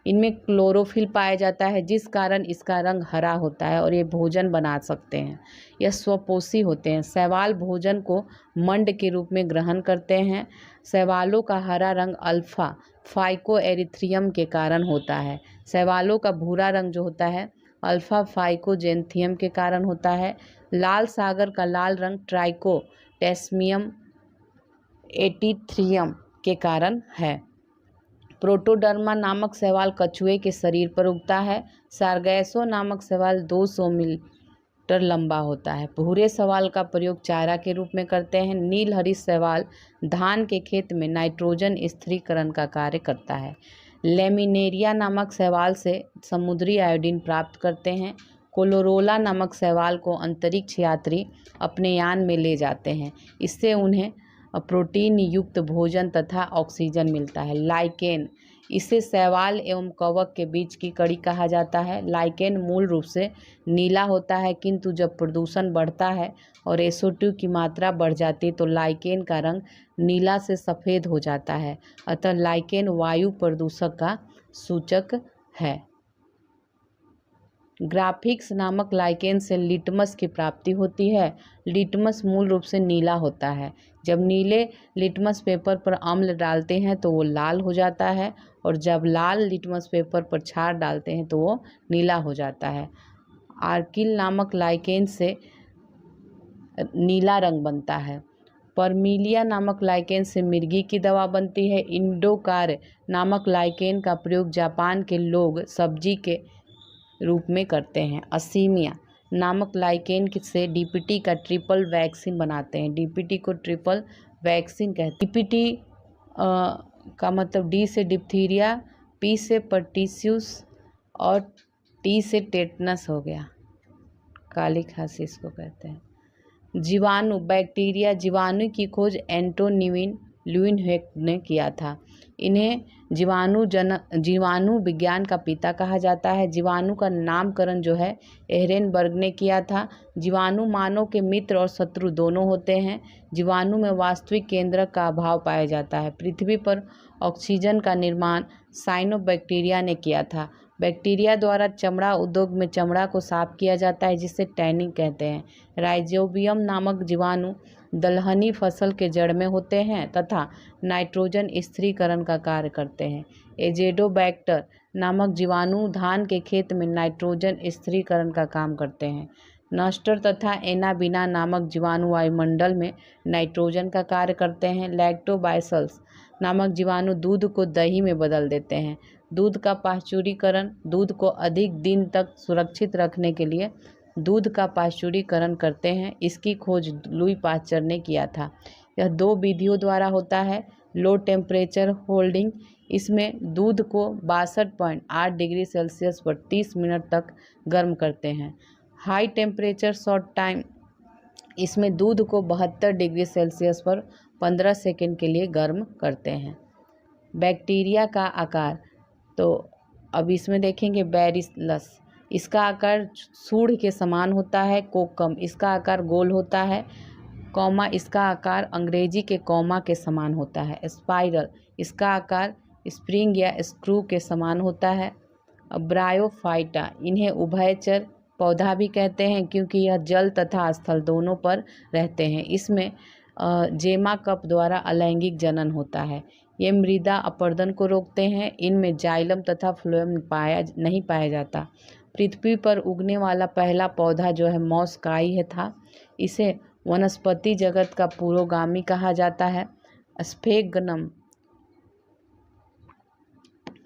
इनमें क्लोरोफिल पाया जाता है, जिस कारण इसका रंग हरा होता है और ये भोजन बना सकते हैं। यह स्वपोषी होते हैं। शैवाल भोजन को मंड के रूप में ग्रहण करते हैं। शैवालों का हरा रंग अल्फा फाइकोएरिथ्रियम के कारण होता है। शैवालों का भूरा रंग जो होता है अल्फा फाइकोजेंथियम के कारण होता है। लाल सागर का लाल रंग ट्राइकोटेस्मियम एटिथ्रियम के कारण है। प्रोटोडर्मा नामक शैवाल कछुए के शरीर पर उगता है। सारगैसो नामक शैवाल 200 मीटर लंबा होता है। भूरे शैवाल का प्रयोग चारा के रूप में करते हैं। नीलहरित शैवाल धान के खेत में नाइट्रोजन स्थिरीकरण का कार्य करता है। लेमिनेरिया नामक शैवाल से समुद्री आयोडीन प्राप्त करते हैं। कोलोरोला नामक शैवाल को अंतरिक्ष यात्री अपने यान में ले जाते हैं। इससे उन्हें प्रोटीन युक्त भोजन तथा ऑक्सीजन मिलता है। लाइकेन, इसे शैवाल एवं कवक के बीच की कड़ी कहा जाता है। लाइकेन मूल रूप से नीला होता है, किंतु जब प्रदूषण बढ़ता है और SO2 की मात्रा बढ़ जाती है तो लाइकेन का रंग नीला से सफ़ेद हो जाता है। अतः लाइकेन वायु प्रदूषक का सूचक है। ग्राफिक्स नामक लाइकेन से लिटमस की प्राप्ति होती है। लिटमस मूल रूप से नीला होता है। जब नीले लिटमस पेपर पर अम्ल डालते हैं तो वो लाल हो जाता है और जब लाल लिटमस पेपर पर क्षार डालते हैं तो वो नीला हो जाता है। आर्किल नामक लाइकेन से नीला रंग बनता है। परमिलिया नामक लाइकेन से मिर्गी की दवा बनती है। इंडोकार नामक लाइकेन का प्रयोग जापान के लोग सब्जी के रूप में करते हैं। असीमिया नामक लाइकेन से DPT का ट्रिपल वैक्सीन बनाते हैं। DPT को ट्रिपल वैक्सीन कहते हैं। DPT का मतलब D से डिप्थीरिया, P से पर्टिस्यूस और T से टेटनस हो गया, काली खांसी इसको कहते हैं। जीवाणु, बैक्टीरिया, जीवाणु की खोज एंटोनिन ल्यूइनहेक ने किया था। इन्हें जीवाणु विज्ञान का पिता कहा जाता है। जीवाणु का नामकरण जो है एहरेनबर्ग ने किया था। जीवाणु मानव के मित्र और शत्रु दोनों होते हैं। जीवाणु में वास्तविक केंद्रक का अभाव पाया जाता है। पृथ्वी पर ऑक्सीजन का निर्माण साइनोबैक्टीरिया ने किया था। बैक्टीरिया द्वारा चमड़ा उद्योग में चमड़ा को साफ किया जाता है, जिसे टैनिंग कहते हैं। राइजोबियम नामक जीवाणु दलहनी फसल के जड़ में होते हैं तथा नाइट्रोजन स्थिरीकरण का कार्य करते हैं। एजेडोबैक्टर नामक जीवाणु धान के खेत में नाइट्रोजन स्थिरीकरण का काम करते हैं। नस्टर तथा एनाबिना नामक जीवाणु वायुमंडल में नाइट्रोजन का कार्य करते हैं। लैक्टोबाइसल्स नामक जीवाणु दूध को दही में बदल देते हैं। दूध का पाश्चुरीकरण दूध को अधिक दिन तक सुरक्षित रखने के लिए दूध का पाश्चुरीकरण करते हैं। इसकी खोज लुई पाश्चर ने किया था। यह 2 विधियों द्वारा होता है। लो टेम्परेचर होल्डिंग, इसमें दूध को 62.8 डिग्री सेल्सियस पर 30 मिनट तक गर्म करते हैं। हाई टेम्परेचर शॉर्ट टाइम, इसमें दूध को 72 डिग्री सेल्सियस पर 15 सेकंड के लिए गर्म करते हैं। बैक्टीरिया का आकार, तो अब इसमें देखेंगे बैरिलस, इसका आकार सूंड के समान होता है। कोकम, इसका आकार गोल होता है। कॉमा, इसका आकार अंग्रेजी के कॉमा के समान होता है। स्पाइरल, इसका आकार स्प्रिंग या स्क्रू के समान होता है। ब्रायोफाइटा, इन्हें उभयचर पौधा भी कहते हैं क्योंकि यह जल तथा स्थल दोनों पर रहते हैं। इसमें जेमा कप द्वारा अलैंगिक जनन होता है। ये मृदा अपरदन को रोकते हैं। इनमें जाइलम तथा फ्लोएम नहीं पाया जाता। पृथ्वी पर उगने वाला पहला पौधा जो है मॉस-काई है था। इसे वनस्पति जगत का पुरोगामी कहा जाता है। स्फेगनम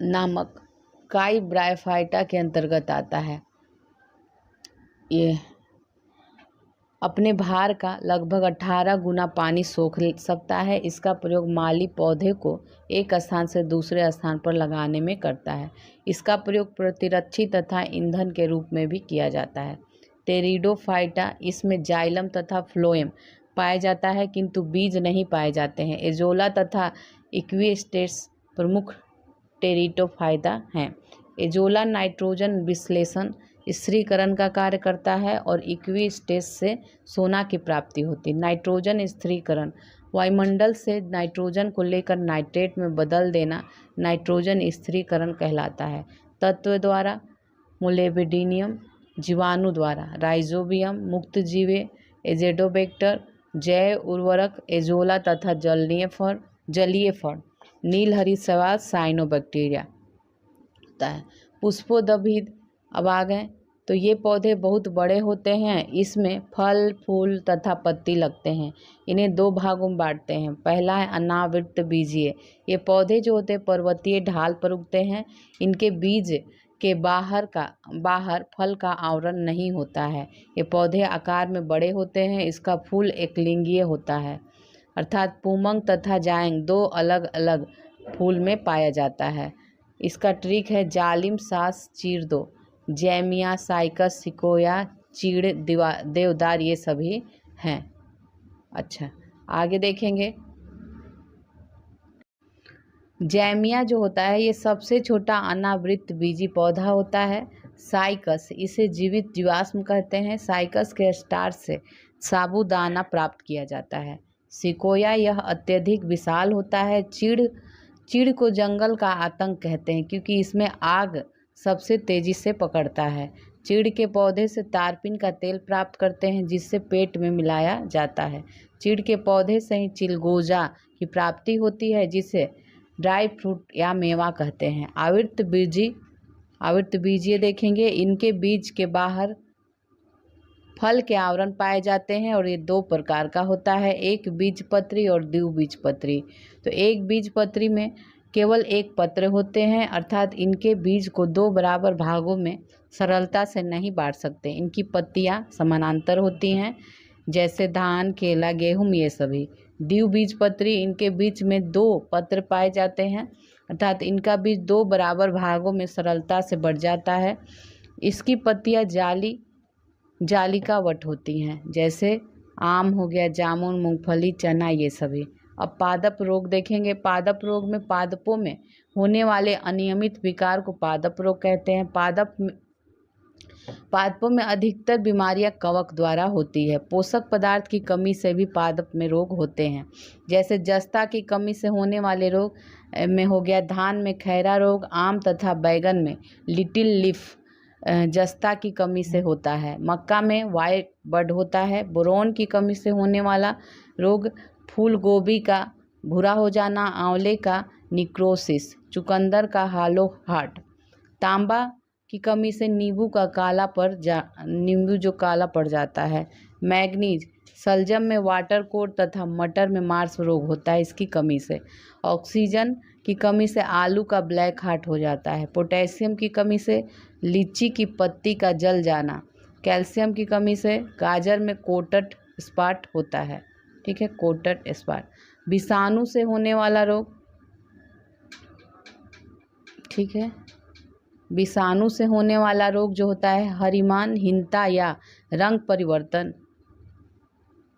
नामक काई ब्रायोफाइटा के अंतर्गत आता है। ये अपने भार का लगभग 18 गुना पानी सोख सकता है। इसका प्रयोग माली पौधे को एक स्थान से दूसरे स्थान पर लगाने में करता है। इसका प्रयोग प्रतिरक्षी तथा ईंधन के रूप में भी किया जाता है। टेरिडोफाइटा, इसमें जाइलम तथा फ्लोएम पाया जाता है किंतु बीज नहीं पाए जाते हैं। एजोला तथा इक्विस्टेट्स प्रमुख टेरिडोफाइटा हैं। एजोला नाइट्रोजन विश्लेषण स्थिरीकरण का कार्य करता है और इक्विस्टेट्स से सोना की प्राप्ति होती है। नाइट्रोजन स्थिरीकरण, वायुमंडल से नाइट्रोजन को लेकर नाइट्रेट में बदल देना नाइट्रोजन स्थिरीकरण कहलाता है। तत्व द्वारा मोलिबेडिनियम, जीवाणु द्वारा राइजोबियम, मुक्त जीवे एजेडोबैक्टर, जैव उर्वरक एजोला तथा जलीय फड़ नीलहरी शैवाल साइनोबैक्टीरिया होता है। पुष्पोद्भिद अब आ गए, तो ये पौधे बहुत बड़े होते हैं। इसमें फल, फूल तथा पत्ती लगते हैं। इन्हें 2 भागों में बांटते हैं। पहला है अनावृत बीजीय। ये पौधे जो होते हैं पर्वतीय ढाल पर उगते हैं। इनके बीज के बाहर फल का आवरण नहीं होता है। ये पौधे आकार में बड़े होते हैं। इसका फूल एकलिंगीय होता है, अर्थात पुमंग तथा जायंग 2 अलग अलग फूल में पाया जाता है। इसका ट्रिक है जालिम सास चीर दो, जैमिया, साइकस, सिकोया, चीड़, देवदार, ये सभी हैं। अच्छा, आगे देखेंगे। जैमिया जो होता है ये सबसे छोटा अनावृत बीजी पौधा होता है। साइकस, इसे जीवित जीवाश्म कहते हैं। साइकस के स्टार्च से साबूदाना प्राप्त किया जाता है। सिकोया, यह अत्यधिक विशाल होता है। चीड़ को जंगल का आतंक कहते हैं क्योंकि इसमें आग सबसे तेजी से पकड़ता है। चीड़ के पौधे से तारपीन का तेल प्राप्त करते हैं जिससे पेट में मिलाया जाता है। चीड़ के पौधे से ही चिलगोजा की प्राप्ति होती है जिसे ड्राई फ्रूट या मेवा कहते हैं। आवृत बीजीय देखेंगे, इनके बीज के बाहर फल के आवरण पाए जाते हैं और ये 2 प्रकार का होता है, एक बीजपत्री और द्विबीजपत्री। तो एक बीजपत्री में केवल 1 पत्र होते हैं, अर्थात इनके बीज को 2 बराबर भागों में सरलता से नहीं बांट सकते। इनकी पत्तियां समानांतर होती हैं जैसे धान, केला, गेहूं, ये सभी। द्विबीजपत्री, इनके बीच में 2 पत्र पाए जाते हैं, अर्थात इनका बीज 2 बराबर भागों में सरलता से बढ़ जाता है। इसकी पत्तियां जालिकावट होती हैं जैसे आम हो गया, जामुन, मूंगफली, चना, ये सभी। अब पादप रोग देखेंगे। पादप रोग में पादपों में होने वाले अनियमित विकार को पादप रोग कहते हैं। पादपों में अधिकतर बीमारियां कवक द्वारा होती है। पोषक पदार्थ की कमी से भी पादप में रोग होते हैं, जैसे जस्ता की कमी से होने वाले रोग में हो गया धान में खैरा रोग, आम तथा बैगन में लिटिल लीफ जस्ता की कमी से होता है। मक्का में वाइट बड होता है। बोरोन की कमी से होने वाला रोग, फूल गोभी का भूरा हो जाना, आंवले का निक्रोसिस, चुकंदर का हालो हार्ट। तांबा की कमी से नींबू जो काला पड़ जाता है। मैग्नीज, सलजम में वाटर कोट तथा मटर में मार्स रोग होता है इसकी कमी से। ऑक्सीजन की कमी से आलू का ब्लैक हार्ट हो जाता है। पोटेशियम की कमी से लीची की पत्ती का जल जाना। कैल्शियम की कमी से गाजर में कोटट स्पॉट होता है। ठीक है, कोटट स्पॉट। विषाणु से होने वाला रोग, ठीक है, विषाणु से होने वाला रोग जो होता है हरिमानहीनता या रंग परिवर्तन,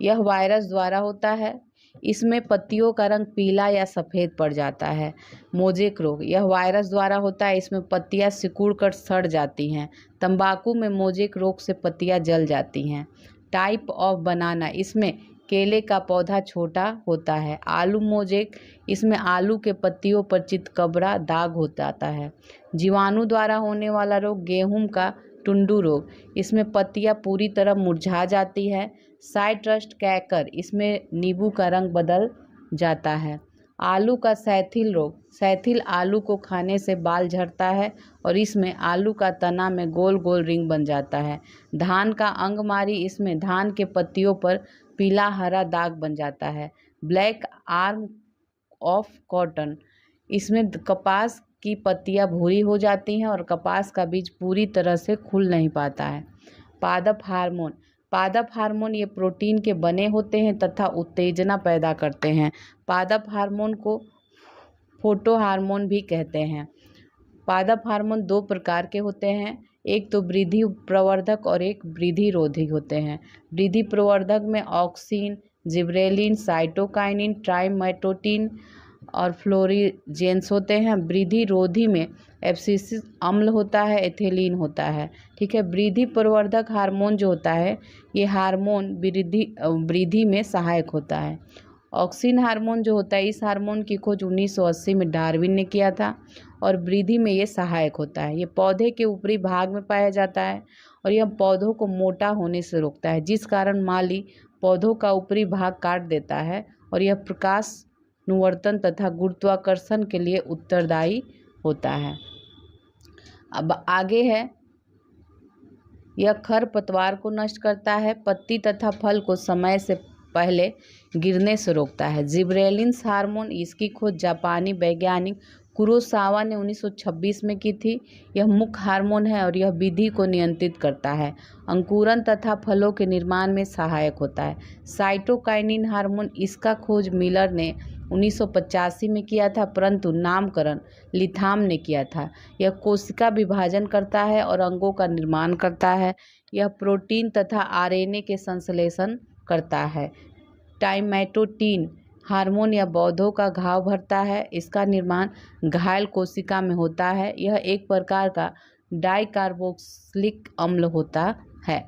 यह वायरस द्वारा होता है। इसमें पत्तियों का रंग पीला या सफ़ेद पड़ जाता है। मोजेक रोग, यह वायरस द्वारा होता है। इसमें पत्तियां सिकुड़ कर सड़ जाती हैं। तंबाकू में मोजेक रोग से पत्तियां जल जाती हैं। टाइप ऑफ बनाना, इसमें केले का पौधा छोटा होता है। आलू मोजेक, इसमें आलू के पत्तियों पर चितकबरा दाग हो जाता है। जीवाणु द्वारा होने वाला रोग गेहूं का टुंडू रोग, इसमें पत्तियां पूरी तरह मुरझा जाती है। साइट्रस कैकर, इसमें नींबू का रंग बदल जाता है। आलू का सैथिल रोग, सैथिल आलू को खाने से बाल झड़ता है और इसमें आलू का तना में गोल गोल रिंग बन जाता है। धान का अंगमारी, इसमें धान के पत्तियों पर पीला हरा दाग बन जाता है। ब्लैक आर्म ऑफ कॉटन, इसमें कपास की पत्तियां भूरी हो जाती हैं और कपास का बीज पूरी तरह से खुल नहीं पाता है। पादप हार्मोन, पादप हार्मोन ये प्रोटीन के बने होते हैं तथा उत्तेजना पैदा करते हैं। पादप हार्मोन को फोटो हार्मोन भी कहते हैं। पादप हार्मोन दो प्रकार के होते हैं, एक तो वृद्धि प्रवर्धक और एक वृद्धि रोधी होते हैं। वृद्धि प्रवर्धक में ऑक्सिन, जिब्रेलिन, साइटोकाइनिन, ट्राइमेटोटिन और फ्लोरीजेंस होते हैं। वृद्धि रोधी में एब्सिसिक अम्ल होता है, एथिलीन होता है। ठीक है, वृद्धि प्रवर्धक हार्मोन जो होता है ये हार्मोन वृद्धि में सहायक होता है। ऑक्सिन हार्मोन जो होता है, इस हार्मोन की खोज 1980 में डार्विन ने किया था और वृद्धि में ये सहायक होता है। ये पौधे के ऊपरी भाग में पाया जाता है और यह पौधों को मोटा होने से रोकता है, जिस कारण माली पौधों का ऊपरी भाग काट देता है और यह प्रकाश अनुवर्तन तथा गुरुत्वाकर्षण के लिए उत्तरदायी होता है। अब आगे है, यह खरपतवार को नष्ट करता है। पत्ती तथा फल को समय से पहले गिरने से रोकता है। जिब्रेलिन्स हार्मोन, इसकी खोज जापानी वैज्ञानिक कुरोसावा ने 1926 में की थी। यह मुख्य हार्मोन है और यह विधि को नियंत्रित करता है। अंकुरन तथा फलों के निर्माण में सहायक होता है। साइटोकाइनिन हार्मोन, इसका खोज मिलर ने 1985 में किया था, परंतु नामकरण लिथाम ने किया था। यह कोशिका विभाजन करता है और अंगों का निर्माण करता है। यह प्रोटीन तथा आरएनए के संश्लेषण करता है। टाइमेटोटिन हार्मोन यह पौधों का घाव भरता है। इसका निर्माण घायल कोशिका में होता है। यह एक प्रकार का डाइकार्बोक्सिलिक अम्ल होता है।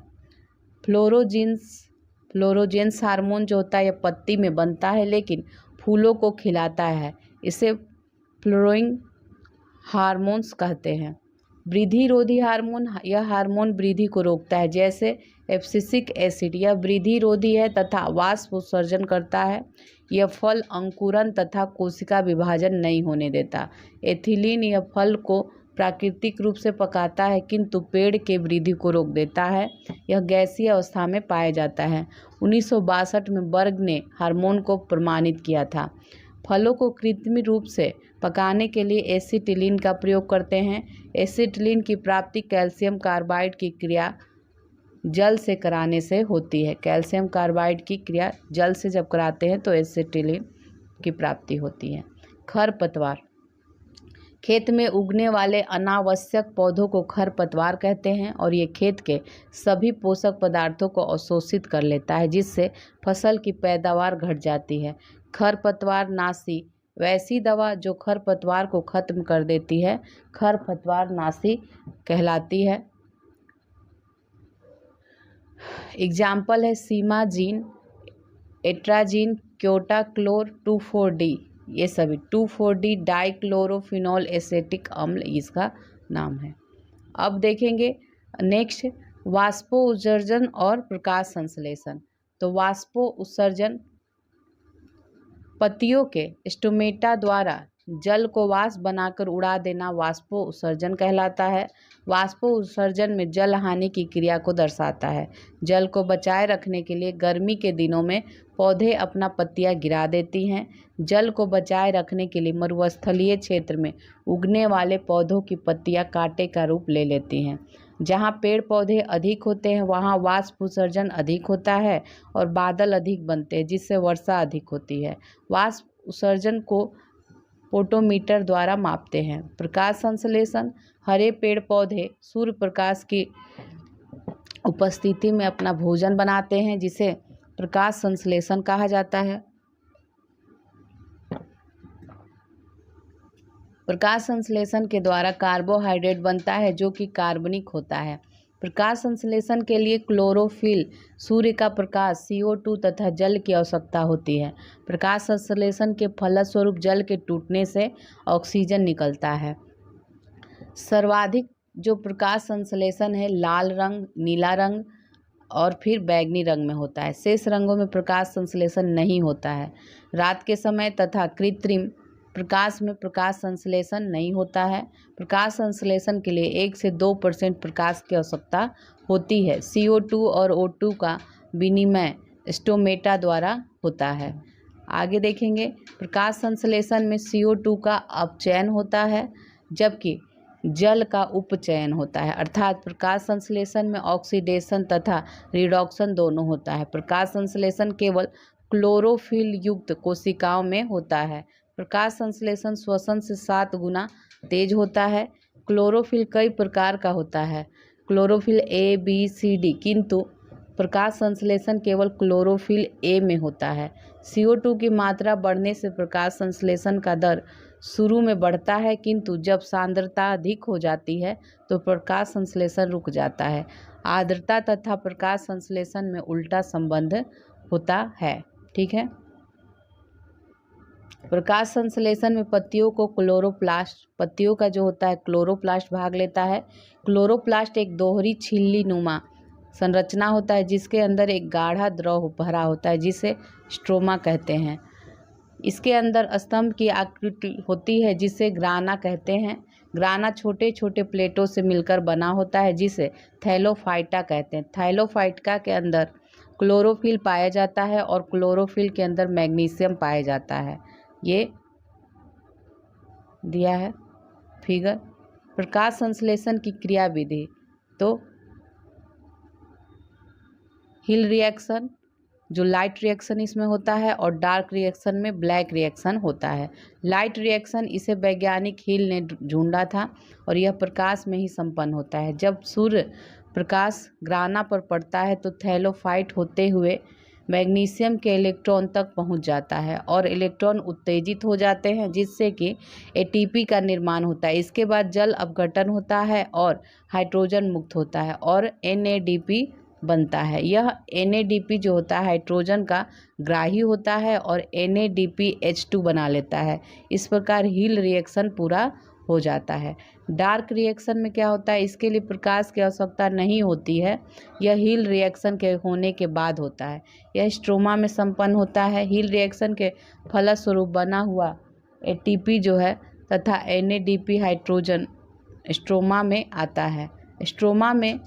फ्लोरोजेंस हार्मोन जो होता है यह पत्ती में बनता है लेकिन फूलों को खिलाता है। इसे फ्लोरोइंग हार्मोन्स कहते हैं। वृद्धि रोधी हार्मोन, यह हार्मोन वृद्धि को रोकता है, जैसे एब्सिसिक एसिड। यह वृद्धि रोधी है तथा वाष्प उत्सर्जन करता है। यह फल अंकुरन तथा कोशिका विभाजन नहीं होने देता। एथिलीन, यह फल को प्राकृतिक रूप से पकाता है किंतु पेड़ के वृद्धि को रोक देता है। यह गैसीय अवस्था में पाया जाता है। 1962 में बर्ग ने हार्मोन को प्रमाणित किया था। फलों को कृत्रिम रूप से पकाने के लिए एसिटिलीन का प्रयोग करते हैं। एसिटिलीन की प्राप्ति कैल्शियम कार्बाइड की क्रिया जल से कराने से होती है। कैल्शियम कार्बाइड की क्रिया जल से जब कराते हैं तो एसिटिलीन की प्राप्ति होती है। खरपतवार, खेत में उगने वाले अनावश्यक पौधों को खरपतवार कहते हैं और ये खेत के सभी पोषक पदार्थों को अवशोषित कर लेता है, जिससे फसल की पैदावार घट जाती है। खरपतवार नाशी, वैसी दवा जो खरपतवार को खत्म कर देती है, खरपतवार नाशी कहलाती है। एग्जाम्पल है सीमाजीन, एट्राजीन, क्योटाक्लोर, 2,4-D, ये सभी 2,4-D डाइक्लोरोफिनॉल एसेटिक अम्ल इसका नाम है। अब देखेंगे नेक्स्ट, वाष्पो उत्सर्जन और प्रकाश संश्लेषण। तो वाष्पो उत्सर्जन पत्तियों के स्टोमेटा द्वारा जल को वाष्प बनाकर उड़ा देना वाष्पो उत्सर्जन कहलाता है। वाष्पो उत्सर्जन में जल हानि की क्रिया को दर्शाता है। जल को बचाए रखने के लिए गर्मी के दिनों में पौधे अपना पत्तियां गिरा देती हैं। जल को बचाए रखने के लिए मरुस्थलीय क्षेत्र में उगने वाले पौधों की पत्तियां कांटे का रूप ले लेती हैं। जहाँ पेड़ पौधे अधिक होते हैं वहाँ वाष्प उत्सर्जन अधिक होता है और बादल अधिक बनते हैं, जिससे वर्षा अधिक होती है। वाष्प उत्सर्जन को फोटोमीटर द्वारा मापते हैं। प्रकाश संश्लेषण, हरे पेड़ पौधे सूर्य प्रकाश की उपस्थिति में अपना भोजन बनाते हैं, जिसे प्रकाश संश्लेषण कहा जाता है। प्रकाश संश्लेषण के द्वारा कार्बोहाइड्रेट बनता है जो कि कार्बनिक होता है। प्रकाश संश्लेषण के लिए क्लोरोफिल, सूर्य का प्रकाश, CO2 तथा जल की आवश्यकता होती है। प्रकाश संश्लेषण के फलस्वरूप जल के टूटने से ऑक्सीजन निकलता है। सर्वाधिक जो प्रकाश संश्लेषण है लाल रंग, नीला रंग और फिर बैंगनी रंग में होता है। शेष रंगों में प्रकाश संश्लेषण नहीं होता है। रात के समय तथा कृत्रिम प्रकाश में प्रकाश संश्लेषण नहीं होता है। प्रकाश संश्लेषण के लिए 1 से 2% प्रकाश की आवश्यकता होती है। CO2 और O2 का विनिमय स्टोमेटा द्वारा होता है। आगे देखेंगे, प्रकाश संश्लेषण में CO2 का अपचयन होता है जबकि जल का उपचयन होता है, अर्थात प्रकाश संश्लेषण में ऑक्सीडेशन तथा रिडॉक्शन दोनों होता है। प्रकाश संश्लेषण केवल क्लोरोफिल युक्त कोशिकाओं में होता है। प्रकाश संश्लेषण श्वसन से 7 गुना तेज होता है। क्लोरोफिल कई प्रकार का होता है, chlorophyll A, B, C, D, किंतु प्रकाश संश्लेषण केवल क्लोरोफिल A में होता है। CO2 की मात्रा बढ़ने से प्रकाश संश्लेषण का दर शुरू में बढ़ता है, किंतु जब सांद्रता अधिक हो जाती है तो प्रकाश संश्लेषण रुक जाता है। आर्द्रता तथा प्रकाश संश्लेषण में उल्टा संबंध होता है। ठीक है। प्रकाश संश्लेषण में पत्तियों का जो होता है क्लोरोप्लास्ट भाग लेता है। क्लोरोप्लास्ट एक दोहरी छिल्ली नुमा संरचना होता है जिसके अंदर एक गाढ़ा द्रव भरा होता है जिसे स्ट्रोमा कहते हैं। इसके अंदर स्तंभ की आकृति होती है जिसे ग्राना कहते हैं। ग्राना छोटे छोटे प्लेटों से मिलकर बना होता है जिसे थैलोफाइटा कहते हैं। थैलोफाइटा के अंदर क्लोरोफिल पाया जाता है और क्लोरोफिल के अंदर मैग्नीशियम पाया जाता है। ये दिया है फिगर। प्रकाश संश्लेषण की क्रिया विधि, तो हिल रिएक्शन जो लाइट रिएक्शन इसमें होता है और डार्क रिएक्शन में ब्लैक रिएक्शन होता है। लाइट रिएक्शन इसे वैज्ञानिक हिल ने ढूंढा था और यह प्रकाश में ही संपन्न होता है। जब सूर्य प्रकाश ग्राना पर पड़ता है तो थैलोफाइट होते हुए मैग्नीशियम के इलेक्ट्रॉन तक पहुंच जाता है और इलेक्ट्रॉन उत्तेजित हो जाते हैं जिससे कि ATP का निर्माण होता है। इसके बाद जल अपघटन होता है और हाइड्रोजन मुक्त होता है और NADP बनता है। यह NADP जो होता है हाइड्रोजन का ग्राही होता है और NADPH2 बना लेता है। इस प्रकार हिल रिएक्शन पूरा हो जाता है। डार्क रिएक्शन में क्या होता है, इसके लिए प्रकाश की आवश्यकता नहीं होती है। यह हिल रिएक्शन के होने के बाद होता है। यह स्ट्रोमा में संपन्न होता है। हिल रिएक्शन के फलस्वरूप बना हुआ ATP जो है तथा NADP हाइड्रोजन स्ट्रोमा में आता है। स्ट्रोमा में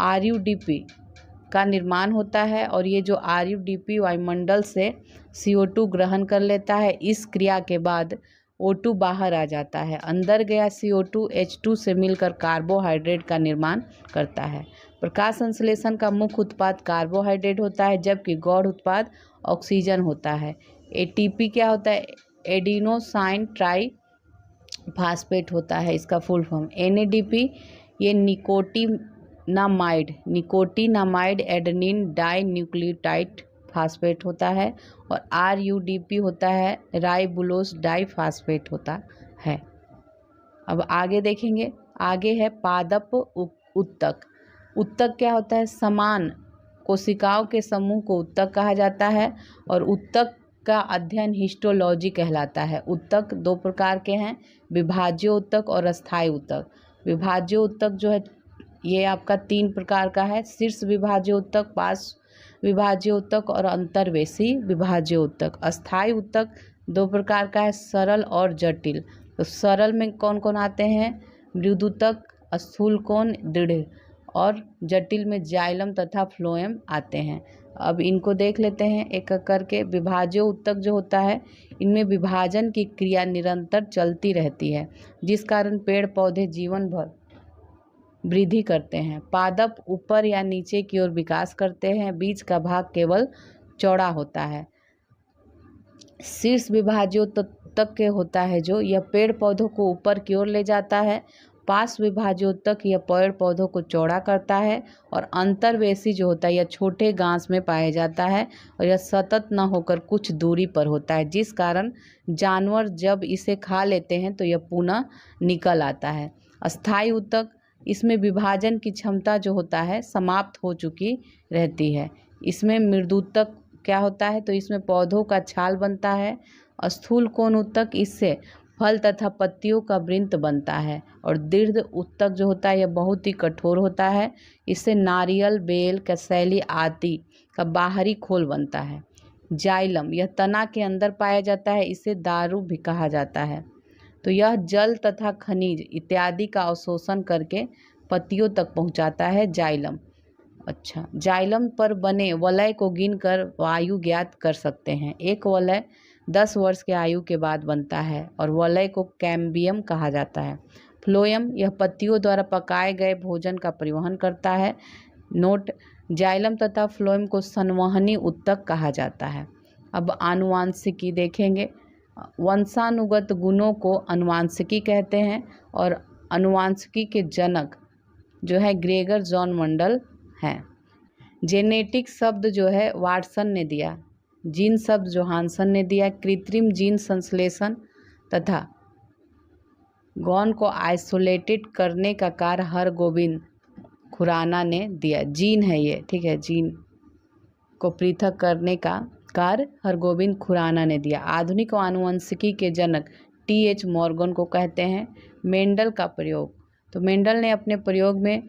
RUDP का निर्माण होता है और ये जो RUDP वायुमंडल से CO2 ग्रहण कर लेता है। इस क्रिया के बाद O2 बाहर आ जाता है। अंदर गया CO2 H2 से मिलकर कार्बोहाइड्रेट का निर्माण करता है। प्रकाश संश्लेषण का मुख्य उत्पाद कार्बोहाइड्रेट होता है जबकि गौण उत्पाद ऑक्सीजन होता है। ATP क्या होता है, एडिनोसाइन ट्राई फास्फेट होता है इसका फुल फॉर्म। NADP ये nicotinamide adenine dinucleotide phosphate होता है और RUDP होता है राइबुलोस डाई फास्फेट होता है। अब आगे देखेंगे, आगे है पादप उत्तक। उत्तक क्या होता है, समान कोशिकाओं के समूह को उत्तक कहा जाता है और उत्तक का अध्ययन हिस्टोलॉजी कहलाता है। उत्तक 2 प्रकार के हैं, विभाज्य उत्तक और अस्थायी उत्तक। विभाज्य उत्तक जो है ये आपका 3 प्रकार का है। शीर्ष विभाज्य उत्तक पास विभाज्य ऊतक और अंतर्वेशी विभाज्य ऊतक। अस्थायी ऊतक दो प्रकार का है, सरल और जटिल। तो सरल में कौन कौन आते हैं? मृदुतक, स्थूल कोण, दृढ़। और जटिल में जाइलम तथा फ्लोएम आते हैं। अब इनको देख लेते हैं एक एक करके। विभाज्य ऊतक जो होता है, इनमें विभाजन की क्रिया निरंतर चलती रहती है, जिस कारण पेड़ पौधे जीवन भर वृद्धि करते हैं। पादप ऊपर या नीचे की ओर विकास करते हैं, बीच का भाग केवल चौड़ा होता है। शीर्ष विभाज्योतक के होता है जो यह पेड़ पौधों को ऊपर की ओर ले जाता है। पार्श्व विभाज्योतक यह पेड़ पौधों को चौड़ा करता है। और अंतर्वेशी जो होता है यह छोटे गांस में पाया जाता है और यह सतत न होकर कुछ दूरी पर होता है, जिस कारण जानवर जब इसे खा लेते हैं तो यह पुनः निकल आता है। अस्थायी ऊतक, इसमें विभाजन की क्षमता जो होता है समाप्त हो चुकी रहती है। इसमें मृदुतक क्या होता है? तो इसमें पौधों का छाल बनता है। स्थूल कोण ऊतक, इससे फल तथा पत्तियों का वृंत बनता है। और दृढ़ ऊतक जो होता है यह बहुत ही कठोर होता है, इससे नारियल, बेल, कसैली आदि का बाहरी खोल बनता है। जाइलम, यह तना के अंदर पाया जाता है, इसे दारू भी कहा जाता है। तो यह जल तथा खनिज इत्यादि का अवशोषण करके पत्तियों तक पहुंचाता है जाइलम। अच्छा, जाइलम पर बने वलय को गिनकर आयु ज्ञात कर सकते हैं। एक वलय 10 वर्ष के आयु के बाद बनता है और वलय को कैम्बियम कहा जाता है। फ्लोएम, यह पत्तियों द्वारा पकाए गए भोजन का परिवहन करता है। नोट, जाइलम तथा फ्लोएम को संवहनी ऊतक कहा जाता है। अब आनुवांशिकी देखेंगे। वंशानुगत गुणों को आनुवांशिकी कहते हैं और आनुवांशिकी के जनक जो है ग्रेगर जॉन मंडल हैं। जेनेटिक शब्द जो है वाटसन ने दिया, जीन शब्द जोहानसन ने दिया, कृत्रिम जीन संश्लेषण तथा गौण को आइसोलेटेड करने का कार्य हरगोबिंद खुराना ने दिया। जीन है ये, ठीक है, जीन को पृथक करने का कार्य हरगोबिंद खुराना ने दिया। आधुनिक आनुवंशिकी के जनक टी.एच. मॉर्गन को कहते हैं। मेंडल का प्रयोग, तो मेंडल ने अपने प्रयोग में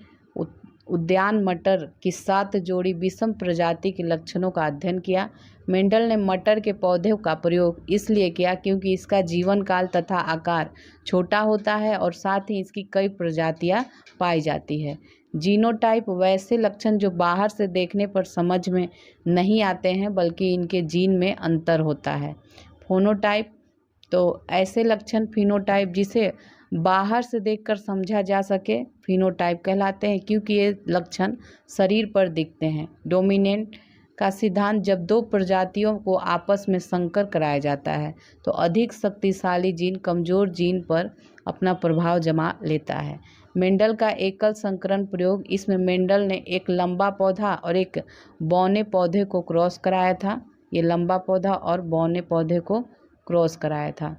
उद्यान मटर की 7 जोड़ी विषम प्रजाति के लक्षणों का अध्ययन किया। मेंडल ने मटर के पौधे का प्रयोग इसलिए किया क्योंकि इसका जीवन काल तथा आकार छोटा होता है और साथ ही इसकी कई प्रजातियां पाई जाती है। जीनोटाइप, वैसे लक्षण जो बाहर से देखने पर समझ में नहीं आते हैं बल्कि इनके जीन में अंतर होता है। फोनोटाइप, तो ऐसे लक्षण फिनोटाइप जिसे बाहर से देखकर समझा जा सके फिनोटाइप कहलाते हैं क्योंकि ये लक्षण शरीर पर दिखते हैं। डोमिनेंट का सिद्धांत, जब 2 प्रजातियों को आपस में संकर कराया जाता है तो अधिक शक्तिशाली जीन कमजोर जीन पर अपना प्रभाव जमा लेता है। मेंडल का एकल संकरण प्रयोग, इसमें मेंडल ने एक लंबा पौधा और एक बौने पौधे को क्रॉस कराया था। ये लंबा पौधा और बौने पौधे को क्रॉस कराया था।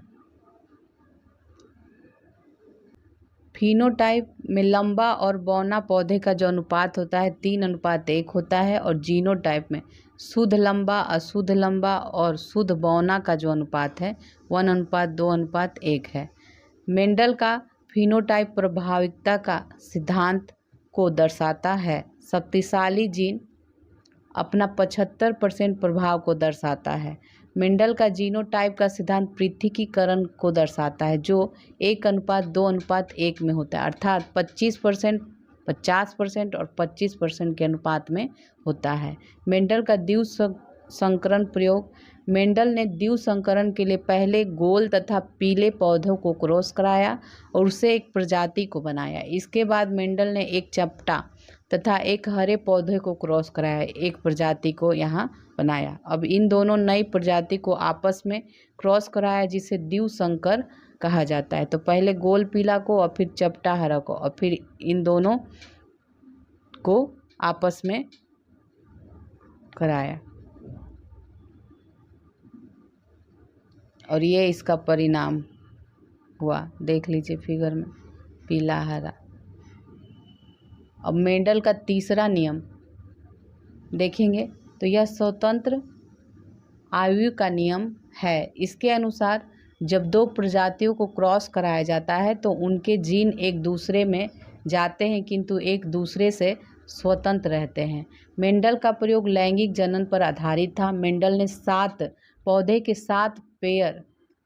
फिनोटाइप में लंबा और बौना पौधे का जो अनुपात होता है 3:1 होता है और जीनोटाइप में शुद्ध लंबा, अशुद्ध लंबा और शुद्ध बौना का जो अनुपात है 1:2:1 है। मेंडल का फिनोटाइप प्रभाविकता का सिद्धांत को दर्शाता है। शक्तिशाली जीन अपना 75% प्रभाव को दर्शाता है। मेंडल का जीनोटाइप का सिद्धांत पृथकीकरण को दर्शाता है जो 1:2:1 में होता है, अर्थात 25%, 50% और 25% के अनुपात में होता है। मेंडल का द्वितीय संकरण प्रयोग, मेंडल ने द्वितीय संकरण के लिए पहले गोल तथा पीले पौधों को क्रॉस कराया और उससे एक प्रजाति को बनाया। इसके बाद मेंडल ने एक चपटा तथा एक हरे पौधे को क्रॉस कराया, एक प्रजाति को यहाँ बनाया। अब इन दोनों नई प्रजाति को आपस में क्रॉस कराया जिसे द्वितीय संकर कहा जाता है। तो पहले गोल पीला को और फिर चपटा हरा को और फिर इन दोनों को आपस में कराया और ये इसका परिणाम हुआ, देख लीजिए फिगर में, पीला हरा। अब मेंडल का तीसरा नियम देखेंगे तो यह स्वतंत्र आयु का नियम है। इसके अनुसार जब 2 प्रजातियों को क्रॉस कराया जाता है तो उनके जीन एक दूसरे में जाते हैं किंतु एक दूसरे से स्वतंत्र रहते हैं। मेंडल का प्रयोग लैंगिक जनन पर आधारित था। मेंडल ने पौधे के 7 पेयर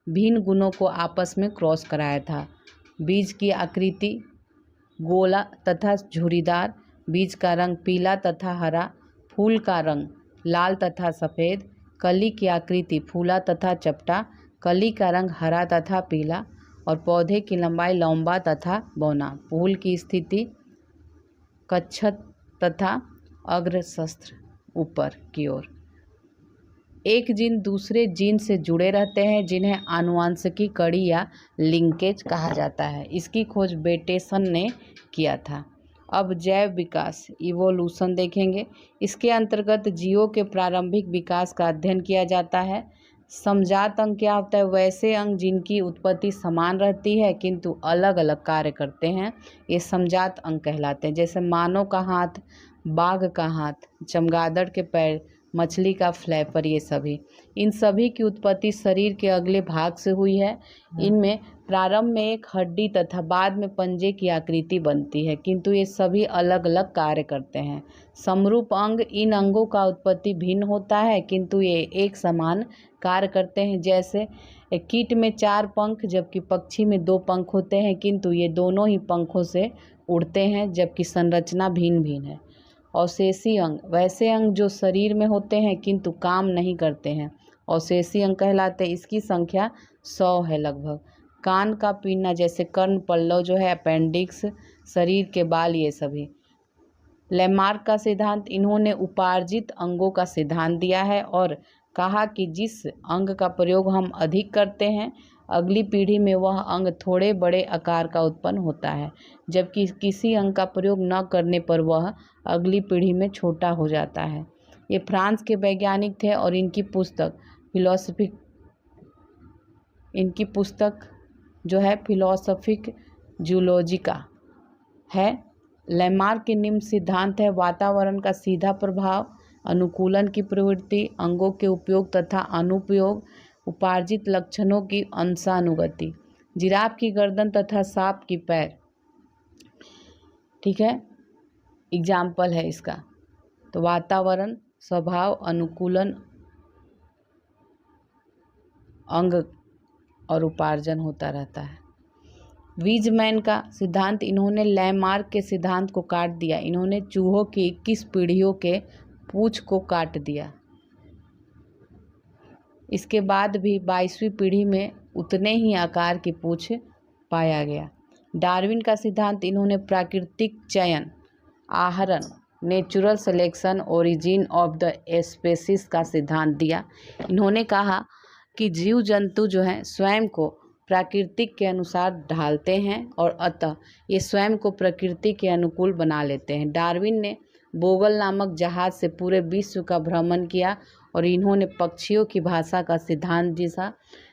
भिन्न गुणों को आपस में क्रॉस कराया था। बीज की आकृति गोला तथा झुर्रीदार, बीज का रंग पीला तथा हरा, फूल का रंग लाल तथा सफ़ेद, कली की आकृति फूला तथा चपटा, कली का रंग हरा तथा पीला और पौधे की लंबाई लंबा तथा बौना, फूल की स्थिति कच्छत तथा अग्रशस्त्र ऊपर की ओर। एक जीन दूसरे जीन से जुड़े रहते हैं जिन्हें आनुवंशिकी कड़ी या लिंकेज कहा जाता है। इसकी खोज बेटेसन ने किया था। अब जैव विकास इवोल्यूशन देखेंगे। इसके अंतर्गत जीवों के प्रारंभिक विकास का अध्ययन किया जाता है। समजात अंग क्या होता है? वैसे अंग जिनकी उत्पत्ति समान रहती है किंतु अलग अलग कार्य करते हैं, ये समजात अंग कहलाते हैं। जैसे मानव का हाथ, बाघ का हाथ, चमगादड़ के पैर, मछली का फ्लैपर, ये सभी इन सभी की उत्पत्ति शरीर के अगले भाग से हुई है। इनमें प्रारंभ में एक हड्डी तथा बाद में पंजे की आकृति बनती है, किंतु ये सभी अलग अलग कार्य करते हैं। समरूप अंग, इन अंगों का उत्पत्ति भिन्न होता है किंतु ये एक समान कार्य करते हैं। जैसे एक कीट में 4 पंख जबकि पक्षी में 2 पंख होते हैं, किंतु ये दोनों ही पंखों से उड़ते हैं जबकि संरचना भिन्न भिन्न है। अवशेषी अंग, वैसे अंग जो शरीर में होते हैं किंतु काम नहीं करते हैं, अवशेषी अंग कहलाते हैं। इसकी संख्या 100 है लगभग। कान का पीना, जैसे कर्ण पल्लव जो है, अपेंडिक्स, शरीर के बाल, ये सभी। लैमार्क का सिद्धांत, इन्होंने उपार्जित अंगों का सिद्धांत दिया है और कहा कि जिस अंग का प्रयोग हम अधिक करते हैं अगली पीढ़ी में वह अंग थोड़े बड़े आकार का उत्पन्न होता है, जबकि किसी अंग का प्रयोग न करने पर वह अगली पीढ़ी में छोटा हो जाता है। ये फ्रांस के वैज्ञानिक थे और इनकी पुस्तक जो है फिलोसफिक जूलॉजिका है। लैमार्क के निम्न सिद्धांत है: वातावरण का सीधा प्रभाव, अनुकूलन की प्रवृत्ति, अंगों के उपयोग तथा अनुपयोग, उपार्जित लक्षणों की अंशानुगति, जिराफ की गर्दन तथा सांप की पैर। ठीक है, एग्जाम्पल है इसका। तो वातावरण, स्वभाव, अनुकूलन, अंग और उपार्जन होता रहता है। वीजमैन का सिद्धांत, इन्होंने लैमार्क के सिद्धांत को काट दिया। इन्होंने चूहों की 21 पीढ़ियों के पूंछ को काट दिया। इसके बाद भी 22वीं पीढ़ी में उतने ही आकार की पूंछ पाया गया। डार्विन का सिद्धांत, इन्होंने प्राकृतिक चयन, आहरण, natural selection, origin of the species का सिद्धांत दिया। इन्होंने कहा कि जीव जंतु जो हैं स्वयं को प्राकृतिक के अनुसार ढालते हैं और अतः ये स्वयं को प्रकृति के अनुकूल बना लेते हैं। डार्विन ने बोगल नामक जहाज से पूरे विश्व का भ्रमण किया और इन्होंने पक्षियों की भाषा का सिद्धांत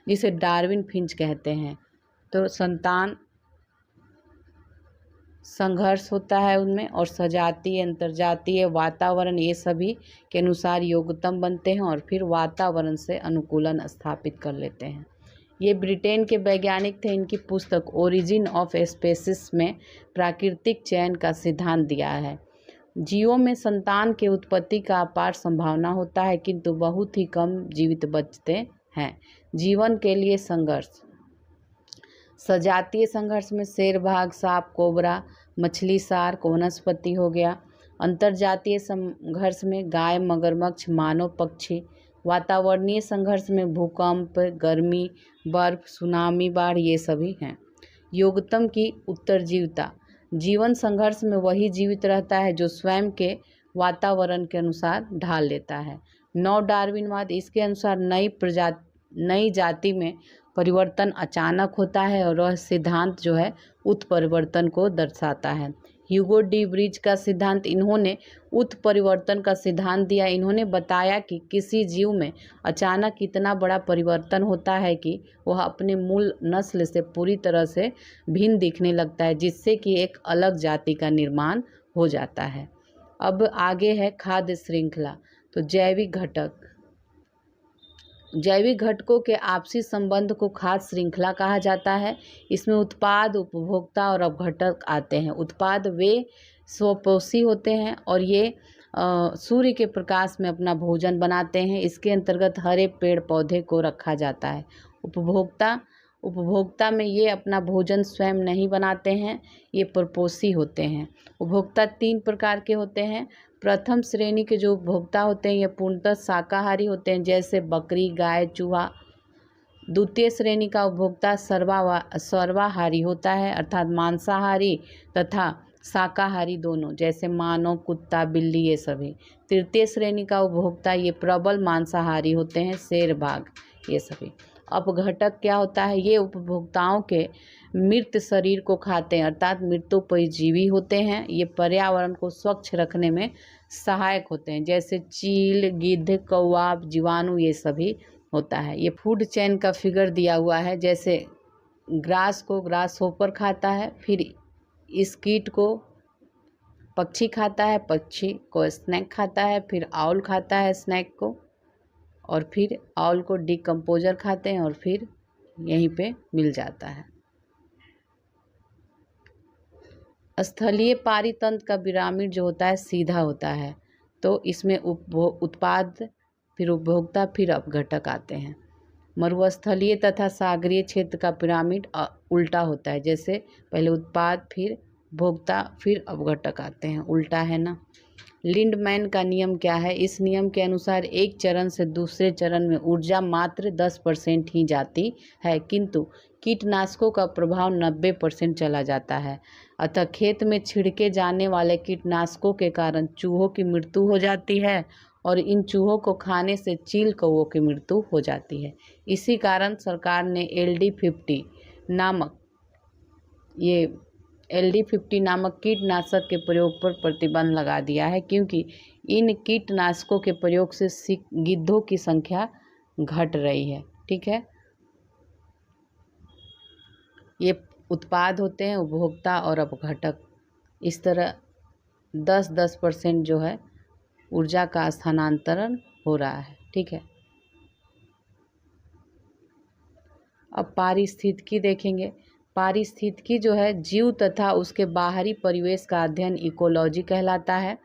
जिसे डार्विन फिंच कहते हैं। तो संतान संघर्ष होता है उनमें और सजातीय, अंतर्जातीय, वातावरण, ये सभी के अनुसार योग्यतम बनते हैं और फिर वातावरण से अनुकूलन स्थापित कर लेते हैं। ये ब्रिटेन के वैज्ञानिक थे। इनकी पुस्तक ओरिजिन ऑफ स्पेसीज में प्राकृतिक चयन का सिद्धांत दिया है। जीवों में संतान के उत्पत्ति का अपार संभावना होता है किंतु बहुत ही कम जीवित बचते हैं। जीवन के लिए संघर्ष, सजातीय संघर्ष में शेर, बाघ, सांप, कोबरा, मछली, शार्क, वनस्पति हो गया। अंतर्जातीय संघर्ष में गाय, मगरमच्छ, मानव, पक्षी। वातावरणीय संघर्ष में भूकंप, गर्मी, बर्फ, सुनामी, बाढ़, ये सभी हैं। योग्यतम की उत्तरजीविता, जीवन संघर्ष में वही जीवित रहता है जो स्वयं के वातावरण के अनुसार ढाल लेता है। नव डार्विनवाद, इसके अनुसार नई जाति में परिवर्तन अचानक होता है और वह सिद्धांत जो है उत्परिवर्तन को दर्शाता है। ह्यूगो डी ब्रिज का सिद्धांत, इन्होंने उत्परिवर्तन का सिद्धांत दिया। इन्होंने बताया कि किसी जीव में अचानक इतना बड़ा परिवर्तन होता है कि वह अपने मूल नस्ल से पूरी तरह से भिन्न दिखने लगता है, जिससे कि एक अलग जाति का निर्माण हो जाता है। अब आगे है खाद्य श्रृंखला। तो जैविक घटक, जैविक घटकों के आपसी संबंध को खाद्य श्रृंखला कहा जाता है। इसमें उत्पाद, उपभोक्ता और अपघटक आते हैं। उत्पाद वे स्वपोषी होते हैं और ये सूर्य के प्रकाश में अपना भोजन बनाते हैं। इसके अंतर्गत हरे पेड़ पौधे को रखा जाता है। उपभोक्ता में ये अपना भोजन स्वयं नहीं बनाते हैं, ये परपोषी होते हैं। उपभोक्ता 3 प्रकार के होते हैं। प्रथम श्रेणी के जो उपभोक्ता होते हैं ये पूर्णतः शाकाहारी होते हैं, जैसे बकरी, गाय, चूहा। द्वितीय श्रेणी का उपभोक्ता सर्वाहारी होता है, अर्थात मांसाहारी तथा शाकाहारी दोनों, जैसे मानव, कुत्ता, बिल्ली ये सभी। तृतीय श्रेणी का उपभोक्ता ये प्रबल मांसाहारी होते हैं, शेर, बाघ ये सभी। अपघटक क्या होता है? ये उपभोक्ताओं के मृत शरीर को खाते हैं, अर्थात मृत्युपजीवी होते हैं। ये पर्यावरण को स्वच्छ रखने में सहायक होते हैं, जैसे चील, गिद्ध, कौवा, जीवाणु ये सभी होता है। ये फूड चेन का फिगर दिया हुआ है, जैसे ग्रास को ग्रास होपर खाता है, फिर इस कीट को पक्षी खाता है, पक्षी को स्नेक खाता है, फिर आउल खाता है स्नेक को, और फिर आउल को डिकम्पोजर खाते हैं और फिर यहीं पे मिल जाता है। स्थलीय पारितंत्र का पिरामिड जो होता है सीधा होता है, तो इसमें उत्पाद, फिर उपभोक्ता, फिर अपघटक आते हैं। मरुस्थलीय तथा सागरीय क्षेत्र का पिरामिड उल्टा होता है, जैसे पहले उत्पाद, फिर उपभोक्ता, फिर अपघटक आते हैं, उल्टा है ना। लिंडमैन का नियम क्या है? इस नियम के अनुसार एक चरण से दूसरे चरण में ऊर्जा मात्र 10% ही जाती है, किंतु कीटनाशकों का प्रभाव 90% चला जाता है। अतः खेत में छिड़के जाने वाले कीटनाशकों के कारण चूहों की मृत्यु हो जाती है और इन चूहों को खाने से चील कौवों की मृत्यु हो जाती है। इसी कारण सरकार ने LD50 नामक कीटनाशक के प्रयोग पर प्रतिबंध लगा दिया है, क्योंकि इन कीटनाशकों के प्रयोग से गिद्धों की संख्या घट रही है। ठीक है, ये उत्पाद होते हैं, उपभोक्ता और अपघटक। इस तरह 10% जो है ऊर्जा का स्थानांतरण हो रहा है। ठीक है, अब पारिस्थितिकी देखेंगे। पारिस्थितिकी जो है जीव तथा उसके बाहरी परिवेश का अध्ययन इकोलॉजी कहलाता है।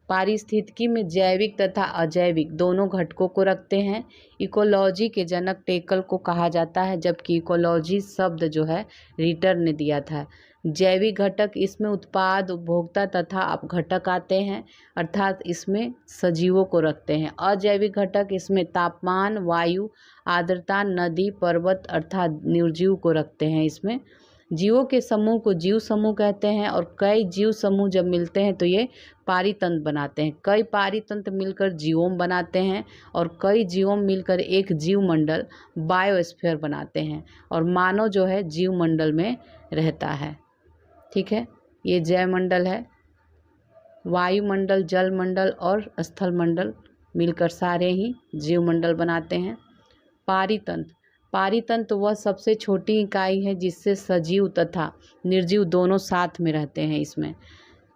पारिस्थितिकी में जैविक तथा अजैविक दोनों घटकों को रखते हैं। इकोलॉजी के जनक टेकल को कहा जाता है, जबकि इकोलॉजी शब्द जो है रिटर ने दिया था। जैविक घटक, इसमें उत्पाद, उपभोक्ता तथा अपघटक आते हैं, अर्थात इसमें सजीवों को रखते हैं। अजैविक घटक, इसमें तापमान, वायु, आर्द्रता, नदी, पर्वत अर्थात निर्जीव को रखते हैं। इसमें जीवों के समूह को जीव समूह कहते हैं, और कई जीव समूह जब मिलते हैं तो ये पारितंत्र बनाते हैं। कई पारितंत्र मिलकर जीवोम बनाते हैं और कई जीवोम मिलकर एक जीव मंडल बायोस्फीयर बनाते हैं, और मानव जो है जीव मंडल में रहता है। ठीक है, ये जैवमंडल है, वायुमंडल, जल मंडल और स्थल मंडल मिलकर सारे ही जीवमंडल बनाते हैं। पारितंत्र वह सबसे छोटी इकाई है जिससे सजीव तथा निर्जीव दोनों साथ में रहते हैं। इसमें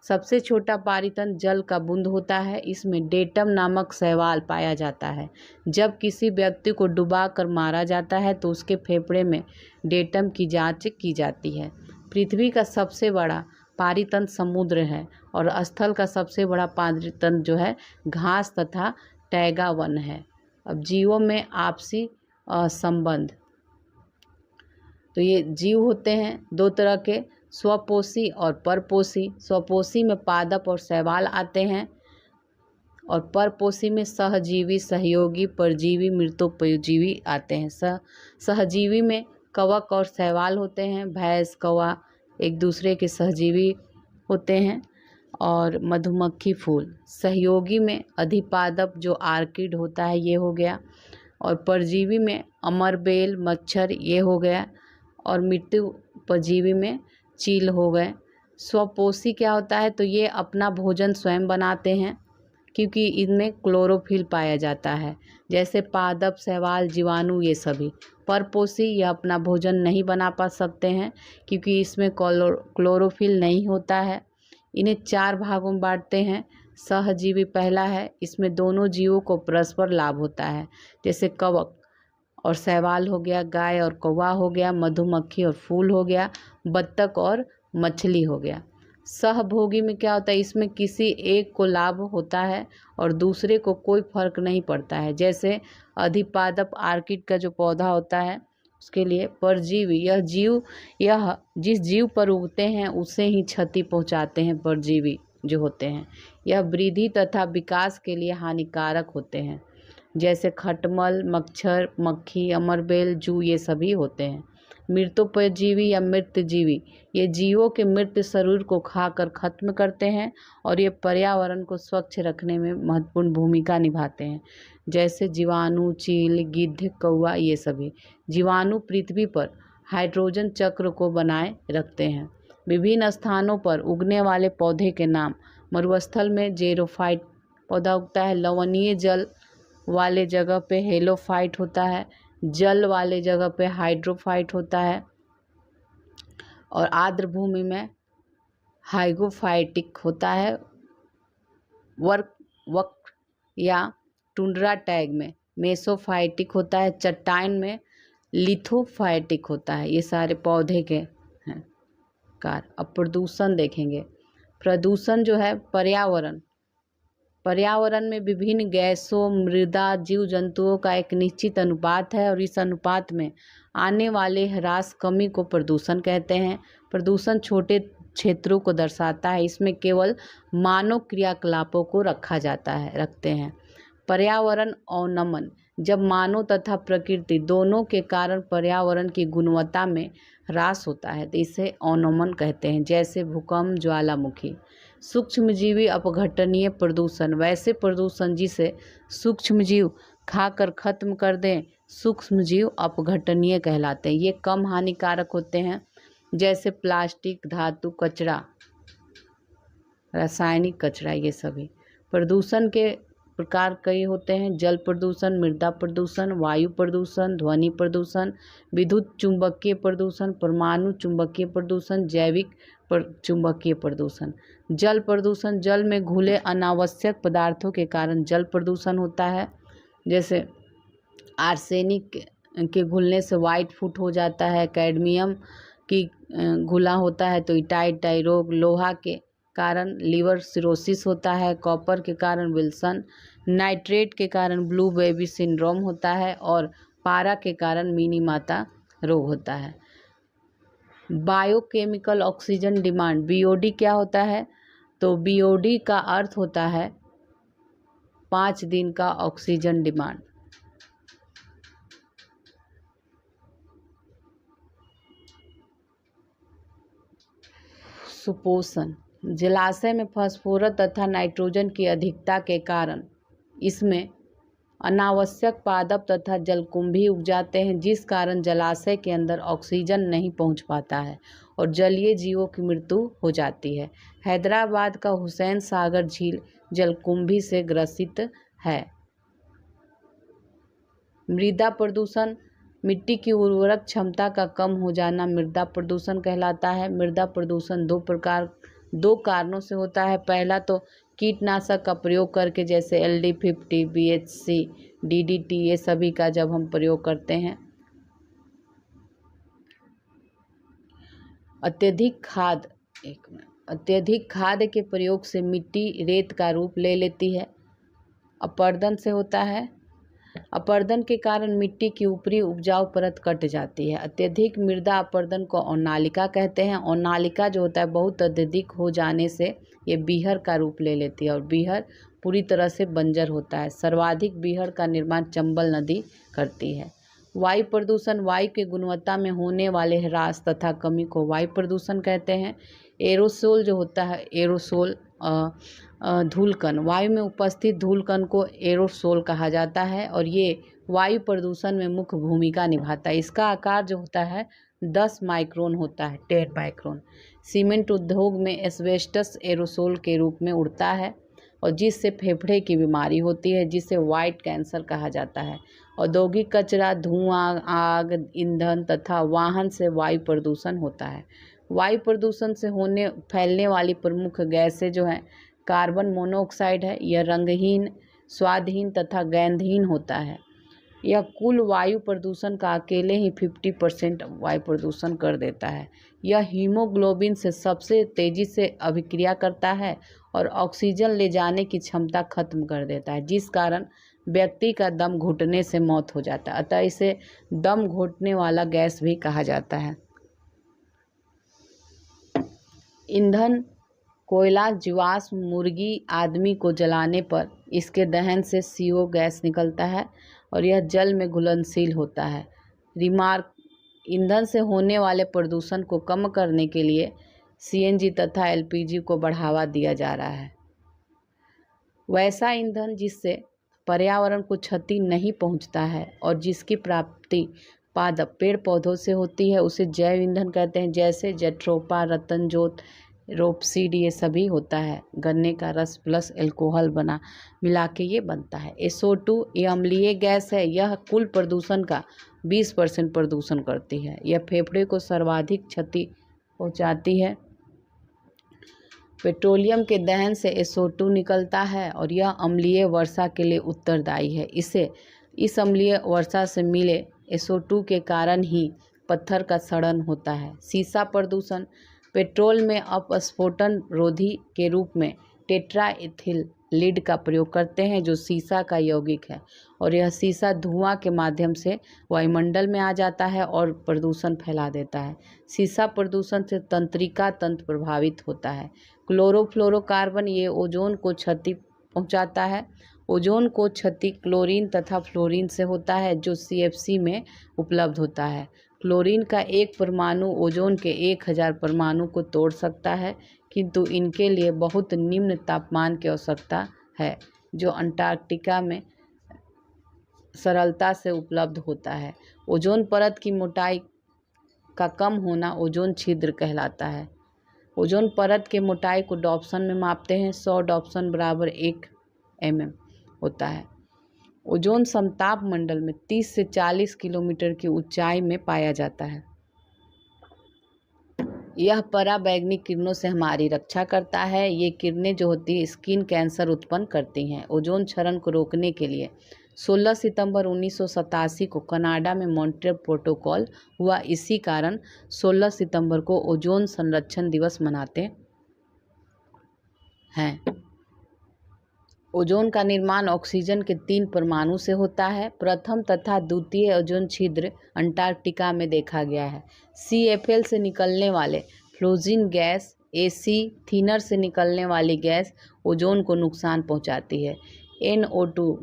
सबसे छोटा पारितंत्र जल का बूंद होता है। इसमें डेटम नामक शैवाल पाया जाता है। जब किसी व्यक्ति को डुबा कर मारा जाता है तो उसके फेफड़े में डेटम की जांच की जाती है। पृथ्वी का सबसे बड़ा पारितंत्र समुद्र है और स्थल का सबसे बड़ा पारितंत्र जो है घास तथा टैगा वन है। अब जीवों में आपसी संबंध, तो ये जीव होते हैं 2 तरह के, स्वपोषी और परपोषी। स्वपोषी में पादप और शैवाल आते हैं, और परपोषी में सहजीवी, सहयोगी, परजीवी, मृतोपजीवी आते हैं। सहजीवी में कवक और शैवाल होते हैं, भैंस, कौवा एक दूसरे के सहजीवी होते हैं, और मधुमक्खी, फूल। सहयोगी में अधिपादप जो आर्किड होता है ये हो गया, और परजीवी में अमरबेल, मच्छर ये हो गया, और मृत्युपजीवी में चील हो गए। स्वपोषी क्या होता है? तो ये अपना भोजन स्वयं बनाते हैं, क्योंकि इनमें क्लोरोफिल पाया जाता है, जैसे पादप, शैवाल, जीवाणु ये सभी। परपोषी यह अपना भोजन नहीं बना पा सकते हैं, क्योंकि इसमें क्लोरोफिल नहीं होता है। इन्हें 4 भागों में बांटते हैं। सहजीवी पहला है, इसमें दोनों जीवों को परस्पर लाभ होता है, जैसे कवक और शैवाल हो गया, गाय और कौवा हो गया, मधुमक्खी और फूल हो गया, बत्तख और मछली हो गया। सहभोगी में क्या होता है, इसमें किसी एक को लाभ होता है और दूसरे को कोई फर्क नहीं पड़ता है। जैसे अधिपादप आर्किड का जो पौधा होता है उसके लिए परजीवी, यह जिस जीव पर उगते हैं उसे ही क्षति पहुंचाते हैं। परजीवी जो होते हैं यह वृद्धि तथा विकास के लिए हानिकारक होते हैं। जैसे खटमल, मच्छर, मक्खी, अमरबेल, जू ये सभी होते हैं। मृतोपजीवी या मृतजीवी ये जीवों के मृत शरीर को खाकर खत्म करते हैं और ये पर्यावरण को स्वच्छ रखने में महत्वपूर्ण भूमिका निभाते हैं। जैसे जीवाणु, चील, गिद्ध, कौवा ये सभी। जीवाणु पृथ्वी पर हाइड्रोजन चक्र को बनाए रखते हैं। विभिन्न स्थानों पर उगने वाले पौधे के नाम। मरुस्थल में जेरोफाइट पौधा उगता है। लवणीय जल वाले जगह पे हेलोफाइट होता है। जल वाले जगह पे हाइड्रोफाइट होता है और आर्द्र भूमि में हाइगोफाइटिक होता है। वक्र या टुंड्रा टैग में मेसोफाइटिक होता है। चट्टान में लिथोफाइटिक होता है। ये सारे पौधे के हैं कार। अब प्रदूषण देखेंगे। प्रदूषण जो है पर्यावरण में विभिन्न गैसों, मृदा, जीव जंतुओं का एक निश्चित अनुपात है और इस अनुपात में आने वाले ह्रास कमी को प्रदूषण कहते हैं। प्रदूषण छोटे क्षेत्रों को दर्शाता है। इसमें केवल मानव क्रियाकलापों को रखते हैं। पर्यावरण अवनमन, जब मानव तथा प्रकृति दोनों के कारण पर्यावरण की गुणवत्ता में ह्रास होता है तो इसे अवनमन कहते हैं। जैसे भूकंप, ज्वालामुखी। सूक्ष्मजीवी अपघटनीय प्रदूषण, वैसे प्रदूषण जिसे सूक्ष्मजीव खाकर खत्म कर दें सूक्ष्मजीव अपघटनीय कहलाते हैं। ये कम हानिकारक होते हैं। जैसे प्लास्टिक, धातु कचरा, रासायनिक कचरा ये सभी। प्रदूषण के प्रकार कई होते हैं। जल प्रदूषण, मृदा प्रदूषण, वायु प्रदूषण, ध्वनि प्रदूषण, विद्युत चुंबकीय प्रदूषण, परमाणु चुंबकीय प्रदूषण, जैविक चुंबकीय प्रदूषण। जल प्रदूषण, जल में घुले अनावश्यक पदार्थों के कारण जल प्रदूषण होता है। जैसे आर्सेनिक के घुलने से वाइट फुट हो जाता है। कैडमियम की घुला होता है तो इटाई रोग। लोहा के कारण लिवर सिरोसिस होता है। कॉपर के कारण विल्सन। नाइट्रेट के कारण ब्लू बेबी सिंड्रोम होता है और पारा के कारण मिनीमाता रोग होता है। बायोकेमिकल ऑक्सीजन डिमांड, बीओडी क्या होता है, तो बीओडी का अर्थ होता है 5 दिन का ऑक्सीजन डिमांड। सुपोषण, जलाशय में फास्फोरस तथा नाइट्रोजन की अधिकता के कारण इसमें अनावश्यक पादप तथा जलकुंभी उग जाते हैं, जिस कारण जलाशय के अंदर ऑक्सीजन नहीं पहुंच पाता है और जलीय जीवों की मृत्यु हो जाती है। हैदराबाद का हुसैन सागर झील जलकुंभी से ग्रसित है। मृदा प्रदूषण, मिट्टी की उर्वरक क्षमता का कम हो जाना मृदा प्रदूषण कहलाता है। मृदा प्रदूषण दो कारणों से होता है। पहला तो कीटनाशक का प्रयोग करके, जैसे LD50, BHC, DDT ये सभी का जब हम प्रयोग करते हैं। अत्यधिक खाद के प्रयोग से मिट्टी रेत का रूप ले लेती है। अपरदन से होता है। अपरदन के कारण मिट्टी की ऊपरी उपजाऊ परत कट जाती है। अत्यधिक मृदा अपरदन को अवनालिका कहते हैं। अवनालिका जो होता है बहुत अत्यधिक हो जाने से ये बीहर का रूप ले लेती है और बीहर पूरी तरह से बंजर होता है। सर्वाधिक बीहर का निर्माण चंबल नदी करती है। वायु प्रदूषण, वायु की गुणवत्ता में होने वाले ह्रास तथा कमी को वायु प्रदूषण कहते हैं। एरोसोल जो होता है, एरोसोल धूलकण, वायु में उपस्थित धूलकण को एरोसोल कहा जाता है और ये वायु प्रदूषण में मुख्य भूमिका निभाता है। इसका आकार जो होता है 10 माइक्रोन होता है, 10 माइक्रोन। सीमेंट उद्योग में एस्बेस्टस एरोसोल के रूप में उड़ता है और जिससे फेफड़े की बीमारी होती है, जिसे व्हाइट कैंसर कहा जाता है। औद्योगिक कचरा, धुआं, आग, ईंधन तथा वाहन से वायु प्रदूषण होता है। वायु प्रदूषण से फैलने वाली प्रमुख गैसें जो हैं, कार्बन मोनोऑक्साइड है। यह रंगहीन, स्वादहीन तथा गंधहीन होता है। यह कुल वायु प्रदूषण का अकेले ही 50% वायु प्रदूषण कर देता है। यह हीमोग्लोबिन से सबसे तेज़ी से अभिक्रिया करता है और ऑक्सीजन ले जाने की क्षमता खत्म कर देता है, जिस कारण व्यक्ति का दम घुटने से मौत हो जाता है। अतः इसे दम घुटने वाला गैस भी कहा जाता है। ईंधन कोयला, जीवाश्म, मुर्गी आदमी को जलाने पर इसके दहन से CO गैस निकलता है और यह जल में घुलनशील होता है। रिमार्क, ईंधन से होने वाले प्रदूषण को कम करने के लिए CNG तथा LPG को बढ़ावा दिया जा रहा है। वैसा ईंधन जिससे पर्यावरण को क्षति नहीं पहुंचता है और जिसकी प्राप्ति पादप पेड़ पौधों से होती है उसे जैव ईंधन कहते हैं। जैसे जेट्रोपा, रतनजोत, रोपसीड ये सभी होता है। गन्ने का रस प्लस अल्कोहल मिला के ये बनता है। SO2 ये अम्लीय गैस है। यह कुल प्रदूषण का 20% प्रदूषण करती है। यह फेफड़े को सर्वाधिक क्षति पहुंचाती है। पेट्रोलियम के दहन से SO2 निकलता है और यह अम्लीय वर्षा के लिए उत्तरदायी है। इस अम्लीय वर्षा से मिले SO2 के कारण ही पत्थर का सड़न होता है। सीसा प्रदूषण, पेट्रोल में अपस्फोटन रोधी के रूप में टेट्राइथिल लीड का प्रयोग करते हैं जो सीसा का यौगिक है और यह सीसा धुआं के माध्यम से वायुमंडल में आ जाता है और प्रदूषण फैला देता है। सीसा प्रदूषण से तंत्रिका तंत्र प्रभावित होता है। क्लोरोफ्लोरोकार्बन ये ओजोन को क्षति पहुंचाता है। ओजोन को क्षति क्लोरीन तथा फ्लोरीन से होता है जो CFC में उपलब्ध होता है। क्लोरीन का एक परमाणु ओजोन के 1000 परमाणु को तोड़ सकता है, किंतु इनके लिए बहुत निम्न तापमान की आवश्यकता है जो अंटार्कटिका में सरलता से उपलब्ध होता है। ओजोन परत की मोटाई का कम होना ओजोन छिद्र कहलाता है। ओजोन परत के मोटाई को डॉप्सन में मापते हैं। 100 डॉप्सन बराबर 1 mm होता है। ओजोन समताप मंडल में 30 से 40 किलोमीटर की ऊंचाई में पाया जाता है। यह पराबैंगनी किरणों से हमारी रक्षा करता है। ये किरणें जो होती है स्किन कैंसर उत्पन्न करती हैं। ओजोन क्षरण को रोकने के लिए 16 सितंबर 1987 को कनाडा में मॉन्ट्रियल प्रोटोकॉल हुआ। इसी कारण 16 सितंबर को ओजोन संरक्षण दिवस मनाते हैं। ओजोन का निर्माण ऑक्सीजन के 3 परमाणु से होता है। प्रथम तथा द्वितीय ओजोन छिद्र अंटार्कटिका में देखा गया है। CFL से निकलने वाले फ्लोजिन गैस, AC थिनर से निकलने वाली गैस ओजोन को नुकसान पहुंचाती है। NO2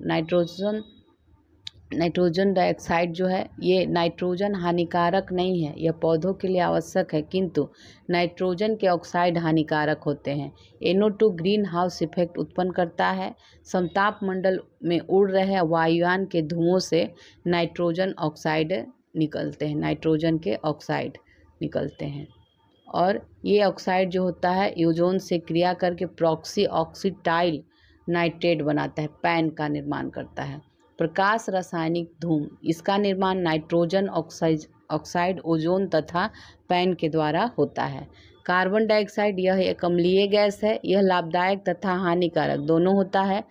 नाइट्रोजन डाइऑक्साइड जो है ये नाइट्रोजन हानिकारक नहीं है, यह पौधों के लिए आवश्यक है, किंतु नाइट्रोजन के ऑक्साइड हानिकारक होते हैं। NO2 ग्रीन हाउस इफेक्ट उत्पन्न करता है। समताप मंडल में उड़ रहे वायुयान के धुओं से नाइट्रोजन के ऑक्साइड निकलते हैं और ये ऑक्साइड जो होता है ओजोन से क्रिया करके प्रॉक्सी ऑक्सीटाइल नाइट्रेट बनाता है, पैन का निर्माण करता है। प्रकाश रासायनिक धूम, इसका निर्माण नाइट्रोजन ऑक्साइड, ओजोन तथा पैन के द्वारा होता है। कार्बन डाइऑक्साइड यह एक अम्लीय गैस है। यह लाभदायक तथा हानिकारक दोनों होता है।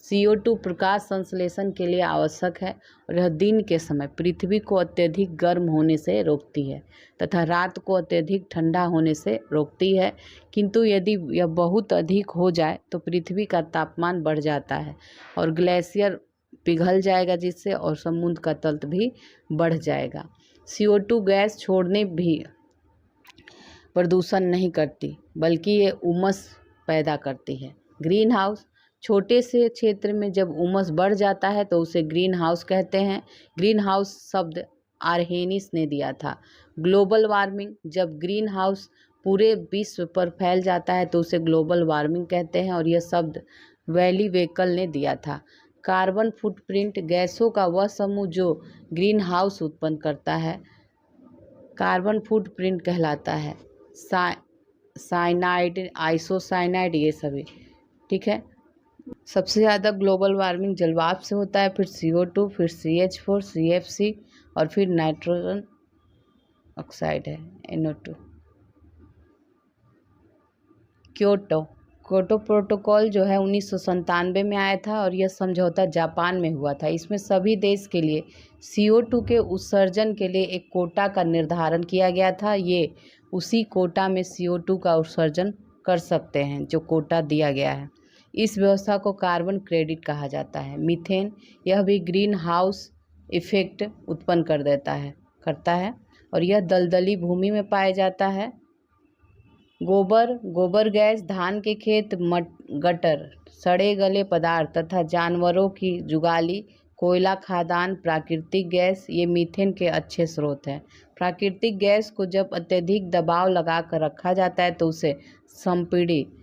CO2 प्रकाश संश्लेषण के लिए आवश्यक है और यह दिन के समय पृथ्वी को अत्यधिक गर्म होने से रोकती है तथा रात को अत्यधिक ठंडा होने से रोकती है, किंतु यदि यह बहुत अधिक हो जाए तो पृथ्वी का तापमान बढ़ जाता है और ग्लेशियर पिघल जाएगा जिससे और समुद्र का तल भी बढ़ जाएगा। CO2 गैस छोड़ने भी प्रदूषण नहीं करती बल्कि ये उमस पैदा करती है। ग्रीन हाउस, छोटे से क्षेत्र में जब उमस बढ़ जाता है तो उसे ग्रीन हाउस कहते हैं। ग्रीन हाउस शब्द आर्हेनिस ने दिया था। ग्लोबल वार्मिंग, जब ग्रीन हाउस पूरे विश्व पर फैल जाता है तो उसे ग्लोबल वार्मिंग कहते हैं और यह शब्द वैली वेकल ने दिया था। कार्बन फुटप्रिंट, गैसों का वह समूह जो ग्रीन हाउस उत्पन्न करता है कार्बन फुटप्रिंट कहलाता है। साइनाइड, आइसोसाइनाइड ये सभी, ठीक है। सबसे ज़्यादा ग्लोबल वार्मिंग जलवाष्प से होता है, फिर CO2, फिर CH4, CFC और फिर नाइट्रोजन ऑक्साइड है NO2। क्योटो, क्योटो प्रोटोकॉल जो है 1997 में आया था और यह समझौता जापान में हुआ था। इसमें सभी देश के लिए CO2 के उत्सर्जन के लिए एक कोटा का निर्धारण किया गया था। ये उसी कोटा में CO2 का उत्सर्जन कर सकते हैं जो कोटा दिया गया है। इस व्यवस्था को कार्बन क्रेडिट कहा जाता है। मीथेन, यह भी ग्रीन हाउस इफेक्ट उत्पन्न करता है और यह दलदली भूमि में पाया जाता है। गोबर गैस, धान के खेत, गटर, सड़े गले पदार्थ तथा जानवरों की जुगाली, कोयला खदान, प्राकृतिक गैस, ये मीथेन के अच्छे स्रोत हैं। प्राकृतिक गैस को जब अत्यधिक दबाव लगाकर रखा जाता है तो उसे संपीड़ित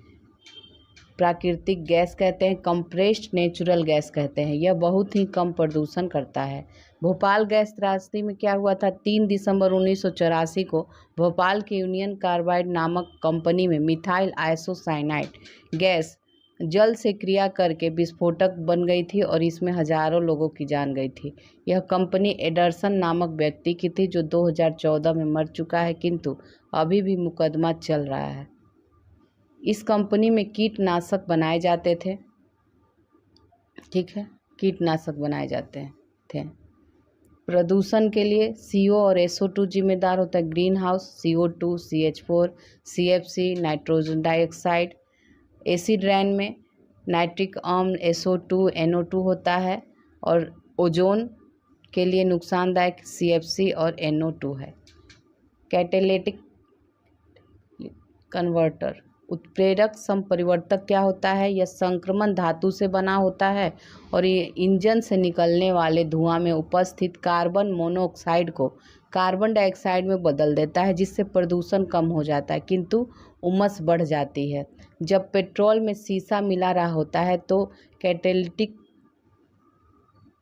प्राकृतिक गैस कहते हैं, कंप्रेस्ड नेचुरल गैस कहते हैं। यह बहुत ही कम प्रदूषण करता है। भोपाल गैस त्रासदी में क्या हुआ था? 3 दिसंबर 1984 को भोपाल की यूनियन कार्बाइड नामक कंपनी में मिथाइल आइसोसाइनाइड गैस जल से क्रिया करके विस्फोटक बन गई थी और इसमें हजारों लोगों की जान गई थी। यह कंपनी एडरसन नामक व्यक्ति की थी जो 2014 में मर चुका है, किंतु अभी भी मुकदमा चल रहा है। इस कंपनी में कीटनाशक बनाए जाते थे, ठीक है, कीटनाशक बनाए जाते थे। प्रदूषण के लिए CO और SO2 जिम्मेदार होता है। Greenhouse CO2, CH4, CFC, nitrogen dioxide. Acid rain में नाइट्रिक अम्ल SO2, NO2 होता है और ओजोन के लिए नुकसानदायक CFC और NO2 है। कैटेलिटिक कन्वर्टर, उत्प्रेरक संपरिवर्तक क्या होता है? यह संक्रमण धातु से बना होता है और ये इंजन से निकलने वाले धुआं में उपस्थित कार्बन मोनोऑक्साइड को कार्बन डाइऑक्साइड में बदल देता है, जिससे प्रदूषण कम हो जाता है किंतु उमस बढ़ जाती है। जब पेट्रोल में सीसा मिला रहा होता है तो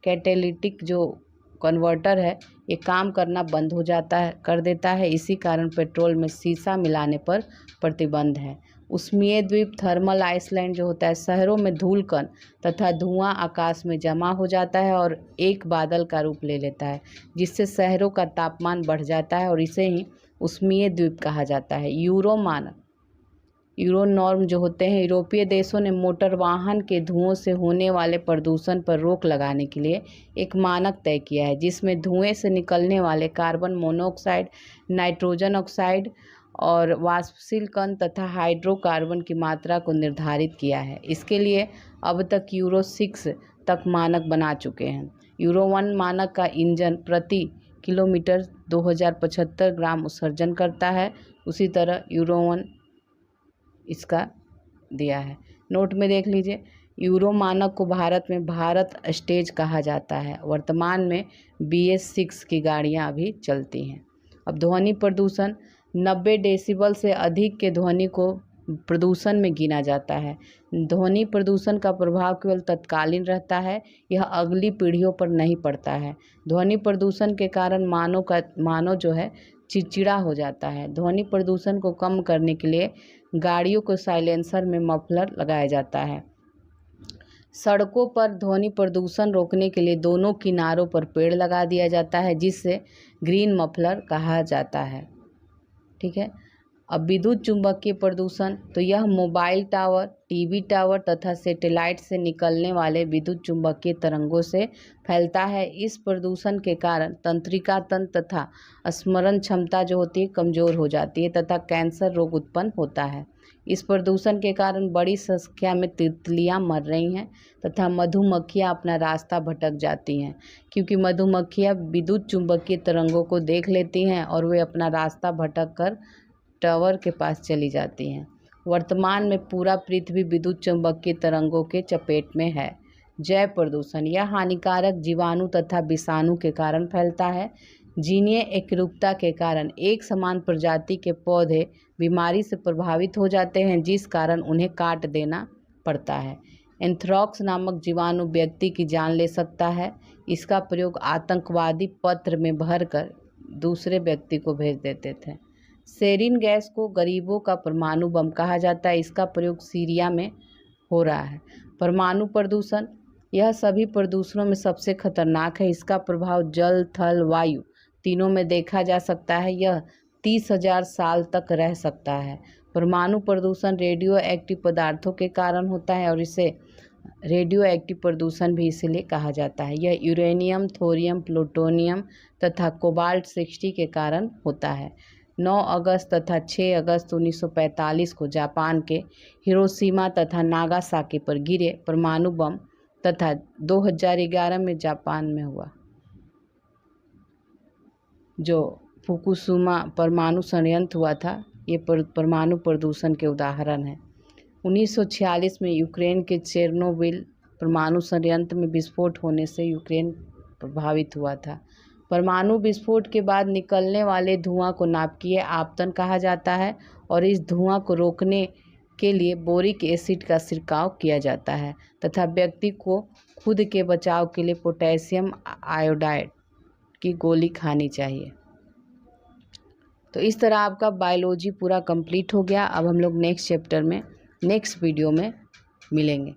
कैटेलिटिक जो कन्वर्टर है ये काम करना बंद हो जाता है कर देता है। इसी कारण पेट्रोल में सीसा मिलाने पर प्रतिबंध है। उष्मीय द्वीप थर्मल आइसलैंड जो होता है, शहरों में धूलकण तथा धुआं आकाश में जमा हो जाता है और एक बादल का रूप ले लेता है, जिससे शहरों का तापमान बढ़ जाता है और इसे ही उष्मीय द्वीप कहा जाता है। यूरो नॉर्म जो होते हैं, यूरोपीय देशों ने मोटर वाहन के धुओं से होने वाले प्रदूषण पर रोक लगाने के लिए एक मानक तय किया है, जिसमें धुएं से निकलने वाले कार्बन मोनोऑक्साइड, नाइट्रोजन ऑक्साइड और वाष्पशील कण तथा हाइड्रोकार्बन की मात्रा को निर्धारित किया है। इसके लिए अब तक यूरो 6 तक मानक बना चुके हैं। यूरो 1 मानक का इंजन प्रति किलोमीटर 2075 ग्राम उत्सर्जन करता है। उसी तरह यूरो 1 इसका दिया है। नोट में देख लीजिए, यूरो मानक को भारत में भारत स्टेज कहा जाता है। वर्तमान में BS6 की गाड़ियां अभी चलती हैं। अब ध्वनि प्रदूषण, 90 डेसिबल से अधिक के ध्वनि को प्रदूषण में गिना जाता है। ध्वनि प्रदूषण का प्रभाव केवल तत्कालीन रहता है, यह अगली पीढ़ियों पर नहीं पड़ता है। ध्वनि प्रदूषण के कारण मानव जो है चिड़चिड़ा हो जाता है। ध्वनि प्रदूषण को कम करने के लिए गाड़ियों को साइलेंसर में मफलर लगाया जाता है। सड़कों पर ध्वनि प्रदूषण रोकने के लिए दोनों किनारों पर पेड़ लगा दिया जाता है, जिससे ग्रीन मफलर कहा जाता है, ठीक है। अब विद्युत चुंबकीय प्रदूषण, तो यह मोबाइल टावर, टीवी टावर तथा सैटेलाइट से निकलने वाले विद्युत चुंबकीय तरंगों से फैलता है। इस प्रदूषण के कारण तंत्रिका तंत्र तथा स्मरण क्षमता जो होती है कमज़ोर हो जाती है तथा कैंसर रोग उत्पन्न होता है। इस प्रदूषण के कारण बड़ी संख्या में तितलियां मर रही हैं तथा मधुमक्खियां अपना रास्ता भटक जाती हैं, क्योंकि मधुमक्खियां विद्युत चुंबकीय तरंगों को देख लेती हैं और वे अपना रास्ता भटक कर टावर के पास चली जाती हैं। वर्तमान में पूरा पृथ्वी विद्युत चुंबकीय तरंगों के चपेट में है। जैव प्रदूषण, यह हानिकारक जीवाणु तथा विषाणु के कारण फैलता है। जीनीय एकरूपता के कारण एक समान प्रजाति के पौधे बीमारी से प्रभावित हो जाते हैं, जिस कारण उन्हें काट देना पड़ता है। एंथ्रेक्स नामक जीवाणु व्यक्ति की जान ले सकता है। इसका प्रयोग आतंकवादी पत्र में भरकर दूसरे व्यक्ति को भेज देते थे। सेरिन गैस को गरीबों का परमाणु बम कहा जाता है। इसका प्रयोग सीरिया में हो रहा है। परमाणु प्रदूषण, यह सभी प्रदूषणों में सबसे खतरनाक है। इसका प्रभाव जल, थल, वायु तीनों में देखा जा सकता है। यह 30,000 साल तक रह सकता है। परमाणु प्रदूषण रेडियो एक्टिव पदार्थों के कारण होता है और इसे रेडियो एक्टिव प्रदूषण भी इसीलिए कहा जाता है। यह यूरेनियम, थोरियम, प्लूटोनियम तथा कोबाल्ट 60 के कारण होता है। 9 अगस्त तथा 6 अगस्त 1945 को जापान के हिरोशिमा तथा नागासाकी पर गिरे परमाणु बम तथा 2011 में जापान में हुआ जो फुकुशिमा परमाणु संयंत्र हुआ था, ये परमाणु प्रदूषण के उदाहरण हैं। 1946 में यूक्रेन के चेरनोबिल परमाणु संयंत्र में विस्फोट होने से यूक्रेन प्रभावित हुआ था। परमाणु विस्फोट के बाद निकलने वाले धुआं को नाभिकीय आपतन कहा जाता है और इस धुआं को रोकने के लिए बोरिक एसिड का छिड़काव किया जाता है तथा व्यक्ति को खुद के बचाव के लिए पोटेशियम आयोडाइड की गोली खानी चाहिए। तो इस तरह आपका बायोलॉजी पूरा कंप्लीट हो गया। अब हम लोग नेक्स्ट चैप्टर में नेक्स्ट वीडियो में मिलेंगे।